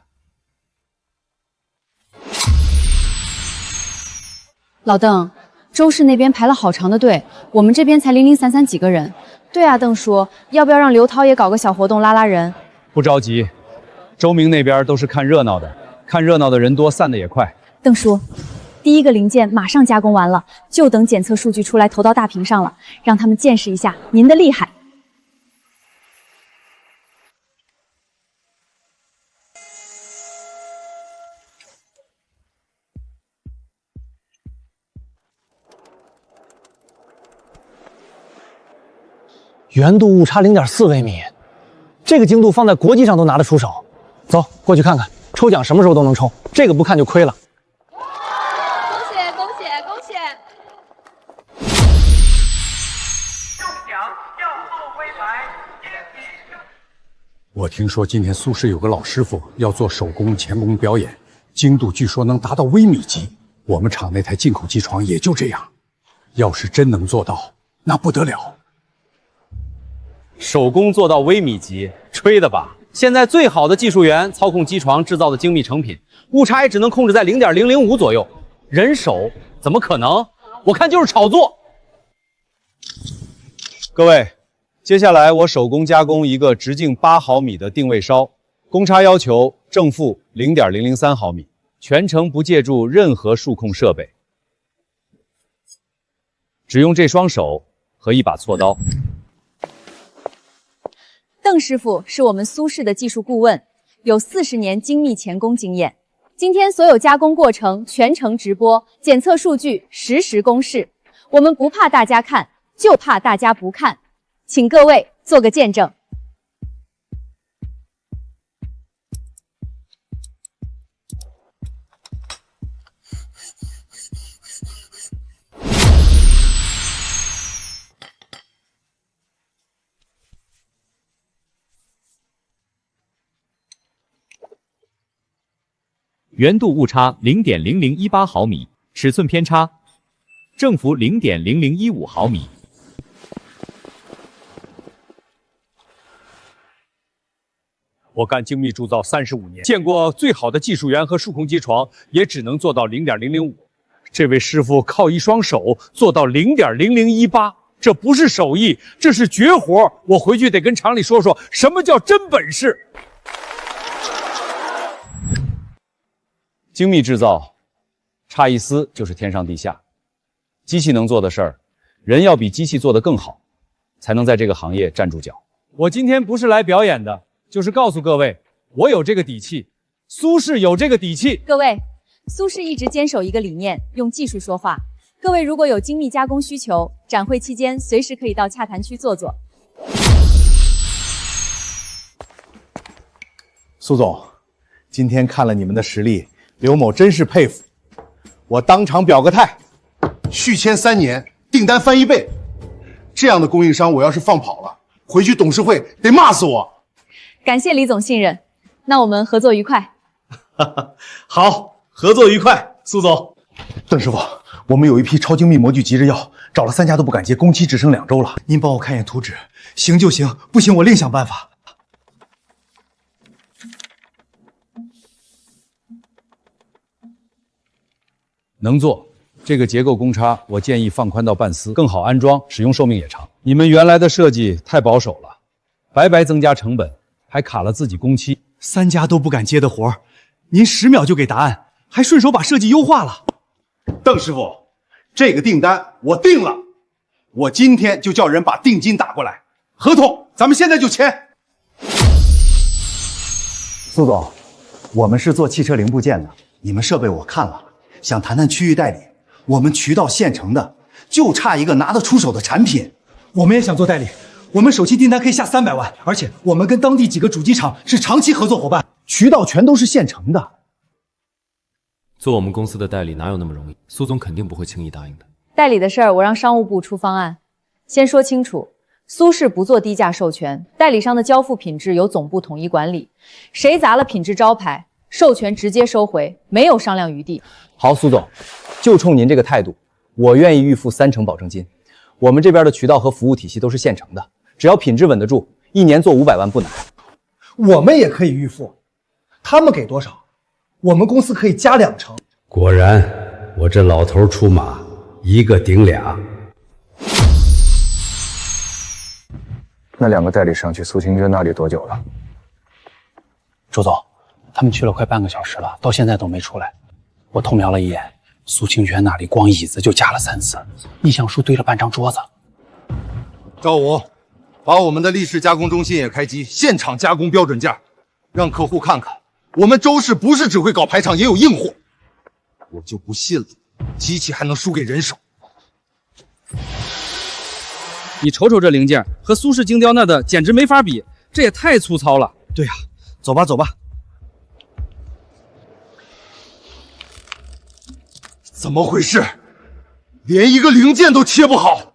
老邓，周氏那边排了好长的队，我们这边才零零散散几个人。对啊，邓叔，要不要让刘涛也搞个小活动拉拉人？不着急，周明那边都是看热闹的，看热闹的人多，散的也快。邓叔，第一个零件马上加工完了，就等检测数据出来投到大屏上了，让他们见识一下您的厉害。圆度误差0.4微米，这个精度放在国际上都拿得出手。走，过去看看，抽奖什么时候都能抽，这个不看就亏了。我听说今天苏氏有个老师傅要做手工钳工表演，精度据说能达到微米级。我们厂那台进口机床也就这样，要是真能做到，那不得了。手工做到微米级，吹的吧？现在最好的技术员操控机床制造的精密成品，误差也只能控制在0.005左右，人手怎么可能？我看就是炒作。各位。接下来我手工加工一个直径8毫米的定位烧，公差要求正负0.003毫米，全程不借助任何数控设备，只用这双手和一把锉刀。邓师傅是我们苏氏的技术顾问，有40年精密钳工经验。今天所有加工过程全程直播，检测数据实时公示。我们不怕大家看，就怕大家不看。请各位做个见证。圆度误差0.0018毫米，尺寸偏差正负0.0015毫米。我干精密铸造35年，见过最好的技术员和数控机床，也只能做到0.005。这位师傅靠一双手做到0.0018，这不是手艺，这是绝活。我回去得跟厂里说说，什么叫真本事。精密制造，差一丝就是天上地下。机器能做的事儿，人要比机器做得更好，才能在这个行业站住脚。我今天不是来表演的。就是告诉各位，我有这个底气，苏氏有这个底气。各位，苏氏一直坚守一个理念，用技术说话。各位如果有精密加工需求，展会期间随时可以到洽谈区坐坐。苏总，今天看了你们的实力，刘某真是佩服。我当场表个态，续签3年，订单翻1倍，这样的供应商我要是放跑了，回去董事会得骂死我。感谢李总信任，那我们合作愉快。好，合作愉快，苏总。邓师傅，我们有一批超精密模具急着要，找了3家都不敢接，工期只剩2周了。您帮我看一眼图纸，行就行，不行我另想办法。能做，这个结构公差我建议放宽到半丝，更好安装，使用寿命也长。你们原来的设计太保守了，白白增加成本。还卡了自己工期，3家都不敢接的活儿，您10秒就给答案，还顺手把设计优化了。邓师傅，这个订单我定了，我今天就叫人把定金打过来，合同咱们现在就签。苏总，我们是做汽车零部件的，你们设备我看了，想谈谈区域代理，我们渠道现成的，就差一个拿得出手的产品。我们也想做代理，我们首期订单可以下300万，而且我们跟当地几个主机厂是长期合作伙伴，渠道全都是现成的。做我们公司的代理哪有那么容易？苏总肯定不会轻易答应的。代理的事儿，我让商务部出方案。先说清楚，苏氏不做低价授权，代理商的交付品质由总部统一管理，谁砸了品质招牌，授权直接收回，没有商量余地。好，苏总，就冲您这个态度，我愿意预付30%保证金。我们这边的渠道和服务体系都是现成的，只要品质稳得住，1年做500万不难。我们也可以预付，他们给多少，我们公司可以加2成。果然，我这老头出马，一个顶俩。那2个代理商去苏清娟那里多久了？周总，他们去了快半个小时了，到现在都没出来。我偷瞄了一眼，苏清泉那里光椅子就加了3次，意向书堆了半张桌子。赵武，把我们的立式加工中心也开机，现场加工标准件，让客户看看，我们周氏不是只会搞排场，也有硬货。我就不信了，机器还能输给人手。你瞅瞅这零件，和苏氏精雕那的简直没法比，这也太粗糙了。对呀，走吧走吧。怎么回事？连一个零件都切不好？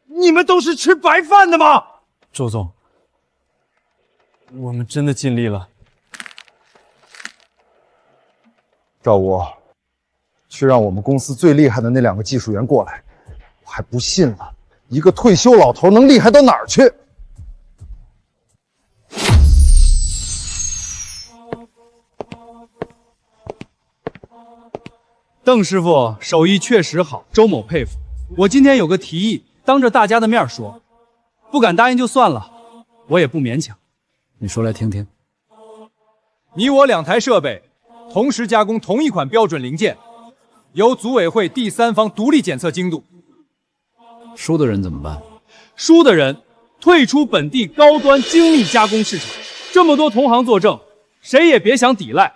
你们都是吃白饭的吗？周总，我们真的尽力了。赵武，去让我们公司最厉害的那2个技术员过来。我还不信了，一个退休老头能厉害到哪儿去？邓师傅手艺确实好，周某佩服。我今天有个提议，当着大家的面说，不敢答应就算了，我也不勉强。你说来听听。你我2台设备同时加工同一款标准零件，由组委会第三方独立检测精度。输的人怎么办？输的人退出本地高端精密加工市场。这么多同行作证，谁也别想抵赖。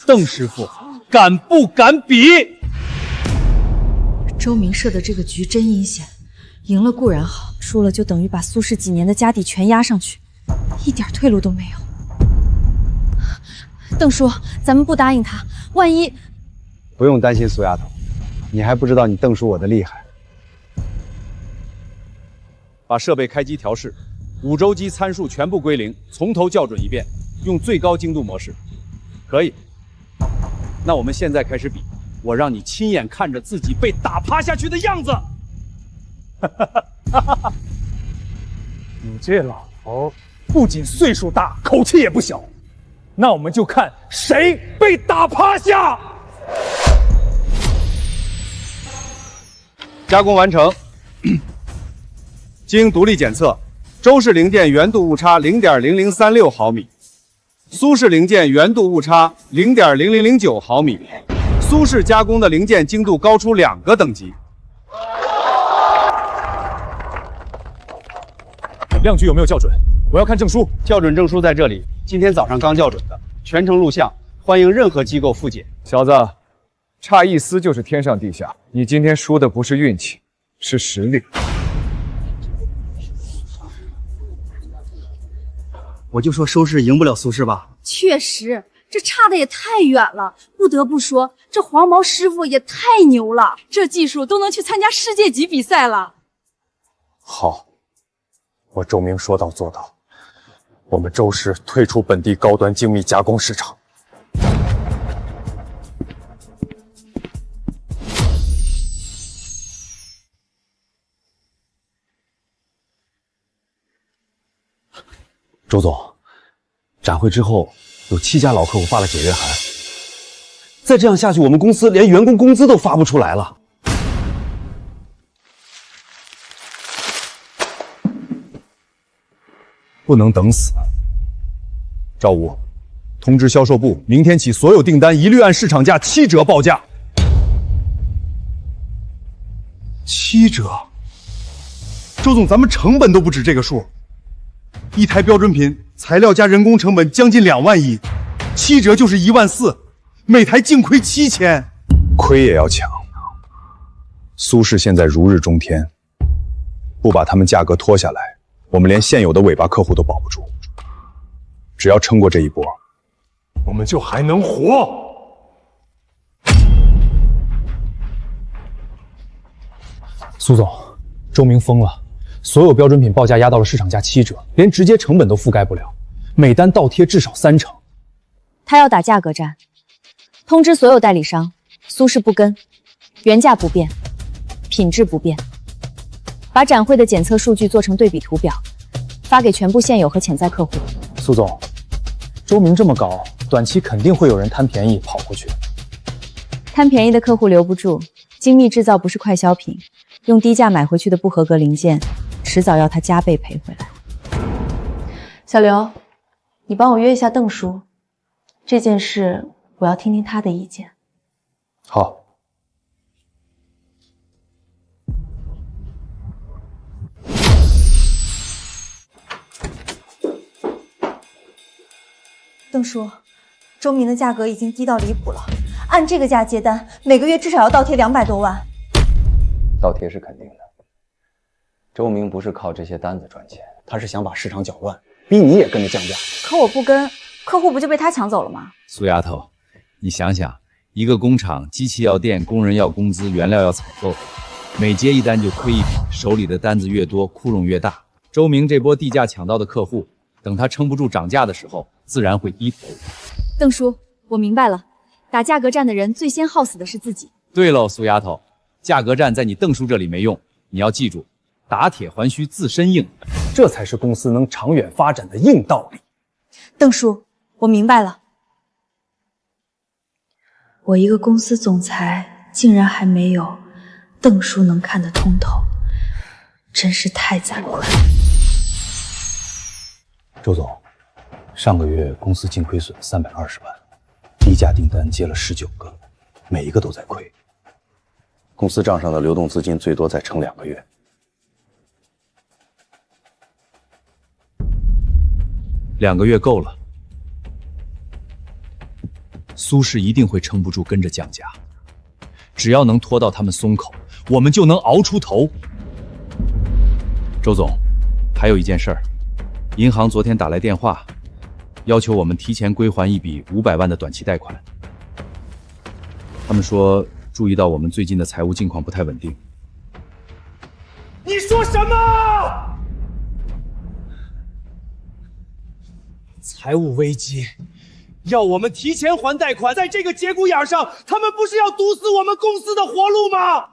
邓师傅，敢不敢比？周明设的这个局真阴险，赢了固然好，输了就等于把苏氏几年的家底全压上去，一点退路都没有。邓叔，咱们不答应他，万一……不用担心，苏丫头，你还不知道你邓叔我的厉害。把设备开机调试，5周机参数全部归零，从头校准一遍，用最高精度模式。可以。那我们现在开始比，我让你亲眼看着自己被打趴下去的样子。你这老头不仅岁数大，口气也不小。那我们就看谁被打趴下。加工完成。经独立检测，周氏零件原度误差 0.0036 毫米，苏氏零件原度误差 0.0009 毫米，苏氏加工的零件精度高出2个等级。量距有没有校准？我要看证书。校准证书在这里，今天早上刚校准的，全程录像，欢迎任何机构复检。小子，差一丝就是天上地下。你今天输的不是运气，是实力。我就说收视赢不了苏氏吧。确实，这差的也太远了。不得不说，这黄毛师傅也太牛了，这技术都能去参加世界级比赛了。好，我周明说到做到。我们周氏退出本地高端精密加工市场。周总，展会之后有7家老客户发了解约函，再这样下去，我们公司连员工工资都发不出来了。不能等死。赵武，通知销售部，明天起所有订单一律按市场价7折报价。7折？周总，咱们成本都不止这个数。一台标准品材料加人工成本将近2万1， 7折就是1万4，每台净亏7000。亏也要抢，苏氏现在如日中天，不把他们价格拖下来，我们连现有的尾巴客户都保不住。只要撑过这一波，我们就还能活。苏总，周明疯了，所有标准品报价压到了市场价7折，连直接成本都覆盖不了，每单倒贴至少3成。他要打价格战，通知所有代理商，苏氏不跟，原价不变，品质不变。把展会的检测数据做成对比图表，发给全部现有和潜在客户。苏总，周明这么高，短期肯定会有人贪便宜跑过去。贪便宜的客户留不住，精密制造不是快消品。用低价买回去的不合格零件，迟早要他加倍赔回来。小刘，你帮我约一下邓叔，这件事我要听听他的意见。好。邓叔，周明的价格已经低到离谱了，按这个价接单，每个月至少要倒贴200多万。倒贴是肯定的。周明不是靠这些单子赚钱，他是想把市场搅乱，逼你也跟着降价。可我不跟，客户不就被他抢走了吗？苏丫头，你想想，一个工厂，机器要电，工人要工资，原料要采购，每接一单就亏一笔，手里的单子越多，窟窿越大。周明这波地价抢到的客户，等他撑不住涨价的时候，自然会低头。邓叔，我明白了，打价格战的人最先耗死的是自己。对喽，苏丫头，价格战在你邓叔这里没用，你要记住，打铁还需自身硬，这才是公司能长远发展的硬道理。邓叔，我明白了。我一个公司总裁，竟然还没有邓叔能看得通透，真是太惭愧了。周总，上个月公司净亏损320万，低价订单接了19个，每一个都在亏。公司账上的流动资金最多再撑2个月。2个月够了。苏氏一定会撑不住，跟着降价。只要能拖到他们松口，我们就能熬出头。周总，还有一件事儿，银行昨天打来电话，要求我们提前归还一笔500万的短期贷款。他们说注意到我们最近的财务境况不太稳定。你说什么？财务危机，要我们提前还贷款，在这个节骨眼上，他们不是要堵死我们公司的活路吗？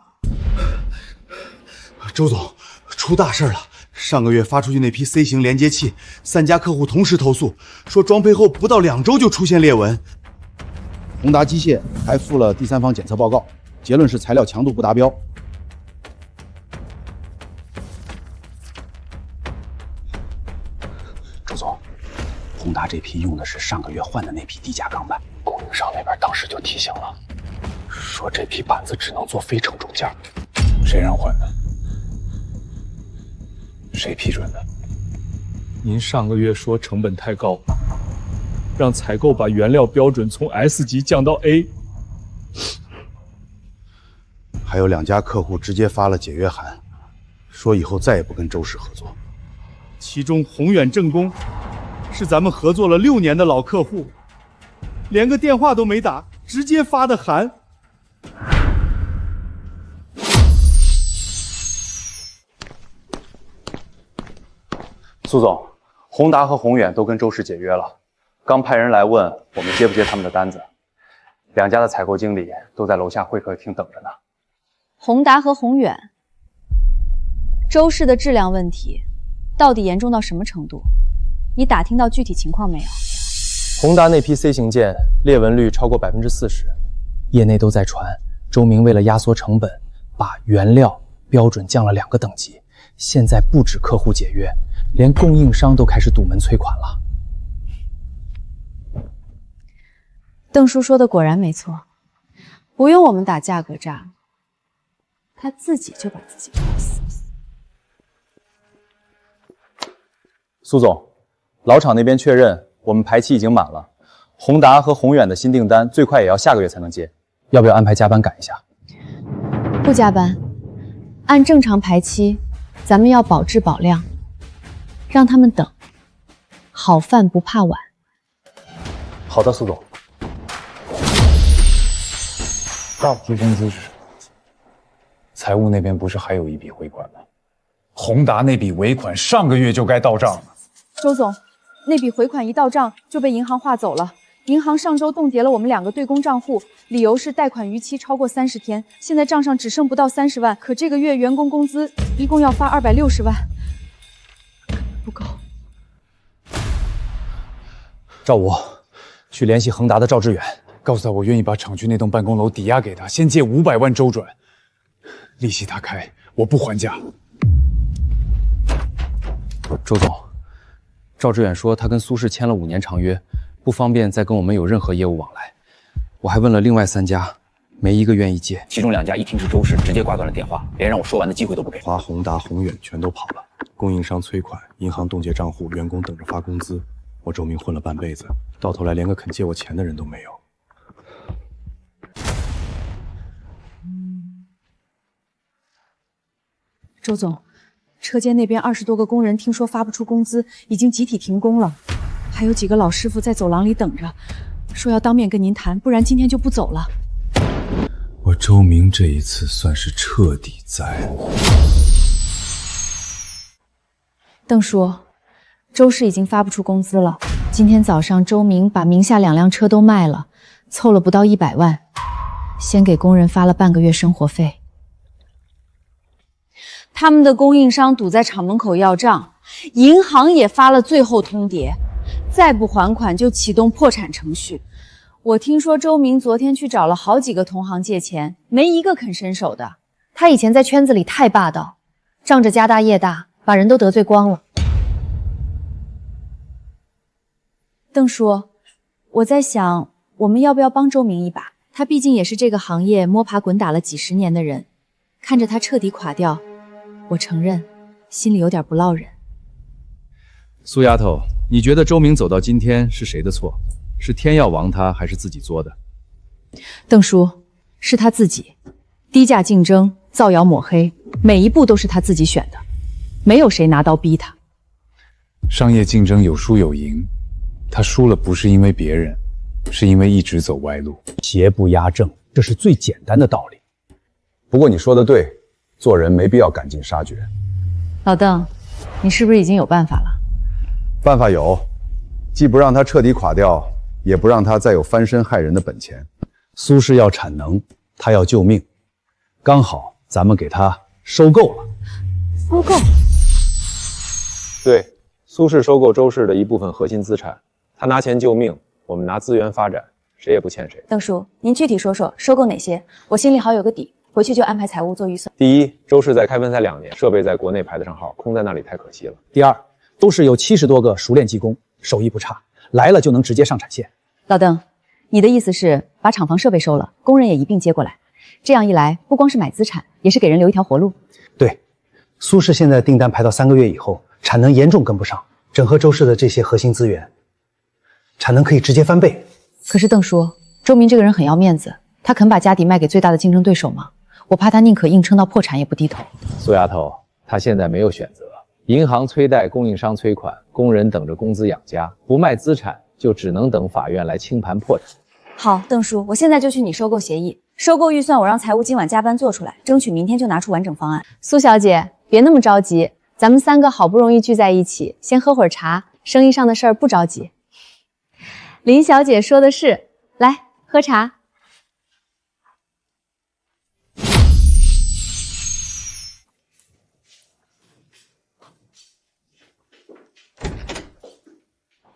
周总，出大事了！上个月发出去那批 C 型连接器，3家客户同时投诉，说装配后不到2周就出现裂纹。宏达机械还附了第三方检测报告，结论是材料强度不达标。周总，宏达这批用的是上个月换的那批低价钢板，供应商那边当时就提醒了，说这批板子只能做非承重件。谁让换的？谁批准的？您上个月说成本太高，让采购把原料标准从 S 级降到 A。还有2家客户直接发了解约函，说以后再也不跟周氏合作。其中宏远正工是咱们合作了6年的老客户，连个电话都没打，直接发的函。苏总，宏达和宏远都跟周氏解约了，刚派人来问我们接不接他们的单子。2家的采购经理都在楼下会客厅等着呢。宏达和宏远，周氏的质量问题到底严重到什么程度？你打听到具体情况没有？宏达那批 C 型件裂纹率超过40%，业内都在传周明为了压缩成本，把原料标准降了2个等级。现在不止客户解约，连供应商都开始堵门催款了。邓叔说的果然没错，不用我们打价格战，他自己就把自己搞死。苏总，老厂那边确认我们排期已经满了，宏达和宏远的新订单最快也要下个月才能接，要不要安排加班赶一下？不加班，按正常排期，咱们要保质保量，让他们等。好饭不怕晚。好的，苏总。大批工资是什么？财务那边不是还有一笔回款吗？宏达那笔尾款上个月就该到账了。周总，那笔回款一到账就被银行划走了。银行上周冻结了我们2个对公账户，理由是贷款逾期超过30天，现在账上只剩不到30万，可这个月员工工资一共要发260万，根本不够。赵武，去联系恒达的赵志远，告诉他我愿意把厂区那栋办公楼抵押给他，先借500万周转，利息他开，我不还价。周总，赵志远说他跟苏氏签了5年长约，不方便再跟我们有任何业务往来。我还问了另外3家，没一个愿意接。其中2家一听是周氏，直接挂断了电话，连让我说完的机会都不给。华宏达、宏远全都跑了，供应商催款，银行冻结账户，员工等着发工资。我周明混了半辈子，到头来连个肯借我钱的人都没有。周总，车间那边20多个工人听说发不出工资，已经集体停工了。还有几个老师傅在走廊里等着，说要当面跟您谈，不然今天就不走了。我周明这一次算是彻底栽了。邓叔，周氏已经发不出工资了。今天早上周明把名下2辆车都卖了，凑了不到100万，先给工人发了半个月生活费。他们的供应商堵在厂门口要账，银行也发了最后通牒，再不还款就启动破产程序。我听说周明昨天去找了好几个同行借钱，没一个肯伸手的。他以前在圈子里太霸道，仗着家大业大，把人都得罪光了。邓叔，我在想，我们要不要帮周明一把？他毕竟也是这个行业摸爬滚打了几10年的人，看着他彻底垮掉，我承认心里有点不落忍。苏丫头，你觉得周明走到今天是谁的错？是天要亡他，还是自己作的？邓叔，是他自己，低价竞争、造谣抹黑，每一步都是他自己选的，没有谁拿刀逼他。商业竞争有输有赢，他输了不是因为别人，是因为一直走歪路。邪不压正，这是最简单的道理。不过你说的对，做人没必要赶尽杀绝。老邓，你是不是已经有办法了？办法有，既不让他彻底垮掉，也不让他再有翻身害人的本钱。苏氏要产能，他要救命，刚好咱们给他收购了。收购？对，苏氏收购周氏的一部分核心资产，他拿钱救命，我们拿资源发展，谁也不欠谁。邓叔，您具体说说收购哪些，我心里好有个底，回去就安排财务做预算。第一，周氏在开分才2年，设备在国内排得上号，空在那里太可惜了。第二，周氏有70多个熟练技工，手艺不差，来了就能直接上产线。老邓，你的意思是把厂房设备收了，工人也一并接过来，这样一来，不光是买资产，也是给人留一条活路。对，苏氏现在订单排到3个月以后，产能严重跟不上，整合周氏的这些核心资源，产能可以直接翻倍。可是邓叔，周明这个人很要面子，他肯把家底卖给最大的竞争对手吗？我怕他宁可硬撑到破产也不低头。苏丫头，他现在没有选择，银行催贷，供应商催款，工人等着工资养家，不卖资产就只能等法院来清盘破产。好，邓叔，我现在就去拟收购协议，收购预算我让财务今晚加班做出来，争取明天就拿出完整方案。苏小姐，别那么着急，咱们3个好不容易聚在一起，先喝会儿茶，生意上的事儿不着急。林小姐说的是，来喝茶。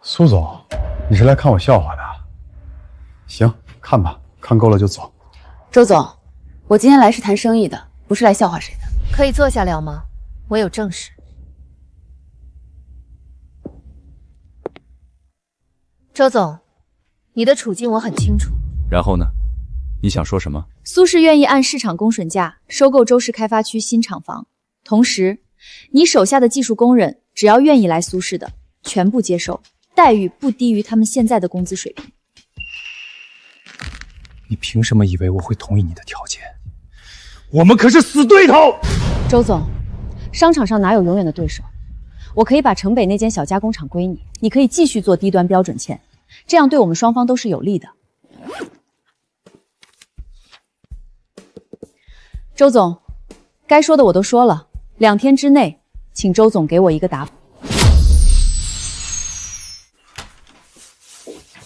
苏总，你是来看我笑话的？行，看吧，看够了就走。周总，我今天来是谈生意的，不是来笑话谁的。可以坐下聊吗？我有正事。周总，你的处境我很清楚。然后呢？你想说什么？苏氏愿意按市场公审价收购周氏开发区新厂房，同时，你手下的技术工人只要愿意来苏氏的，全部接受，待遇不低于他们现在的工资水平。你凭什么以为我会同意你的条件？我们可是死对头！周总，商场上哪有永远的对手？我可以把城北那间小加工厂归你，你可以继续做低端标准铅，这样对我们双方都是有利的。周总，该说的我都说了，2天之内，请周总给我一个答复。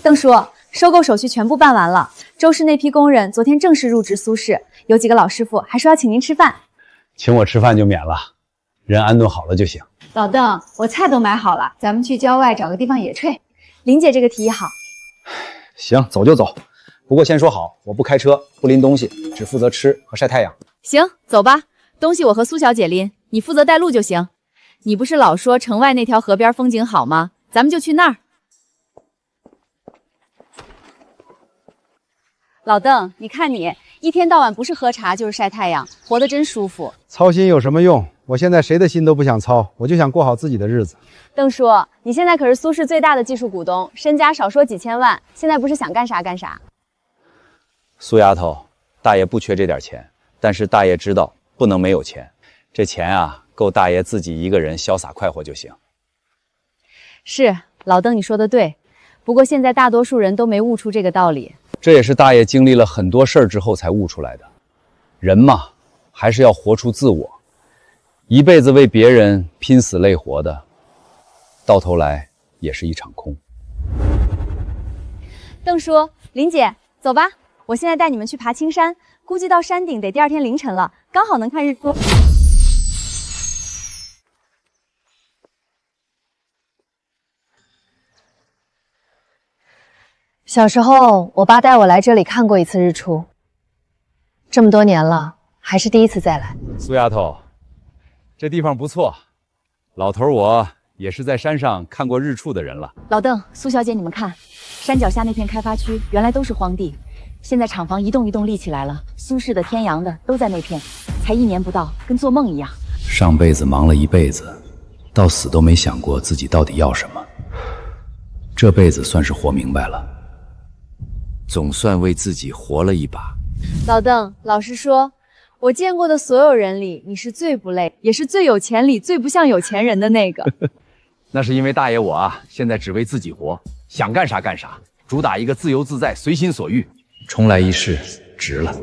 邓叔，收购手续全部办完了，周氏那批工人昨天正式入职苏氏，有几个老师傅还说要请您吃饭。请我吃饭就免了，人安顿好了就行。老邓，我菜都买好了，咱们去郊外找个地方野炊。林姐这个提议好。行，走就走。不过先说好，我不开车，不拎东西，只负责吃和晒太阳。行，走吧。东西我和苏小姐拎，你负责带路就行。你不是老说城外那条河边风景好吗？咱们就去那儿。老邓，你看你一天到晚不是喝茶就是晒太阳，活得真舒服。操心有什么用？我现在谁的心都不想操，我就想过好自己的日子。邓叔，你现在可是苏氏最大的技术股东，身家少说几千万，现在不是想干啥干啥。苏丫头，大爷不缺这点钱，但是大爷知道不能没有钱，这钱啊够大爷自己一个人潇洒快活就行。是，老邓你说的对，不过现在大多数人都没悟出这个道理。这也是大爷经历了很多事儿之后才悟出来的。人嘛，还是要活出自我，一辈子为别人拼死累活的，到头来也是一场空。邓叔，林姐，走吧，我现在带你们去爬青山，估计到山顶得第2天凌晨了，刚好能看日出。小时候，我爸带我来这里看过一次日出，这么多年了，还是第一次再来。苏丫头，这地方不错，老头我也是在山上看过日出的人了。老邓、苏小姐，你们看，山脚下那片开发区原来都是荒地，现在厂房一栋一栋立起来了，苏氏的、天阳的都在那片，才1年不到，跟做梦一样。上辈子忙了一辈子，到死都没想过自己到底要什么，这辈子算是活明白了。总算为自己活了一把。老邓，老实说，我见过的所有人里，你是最不累，也是最有钱里最不像有钱人的那个。那是因为大爷我啊，现在只为自己活，想干啥干啥，主打一个自由自在、随心所欲，重来一世，值了。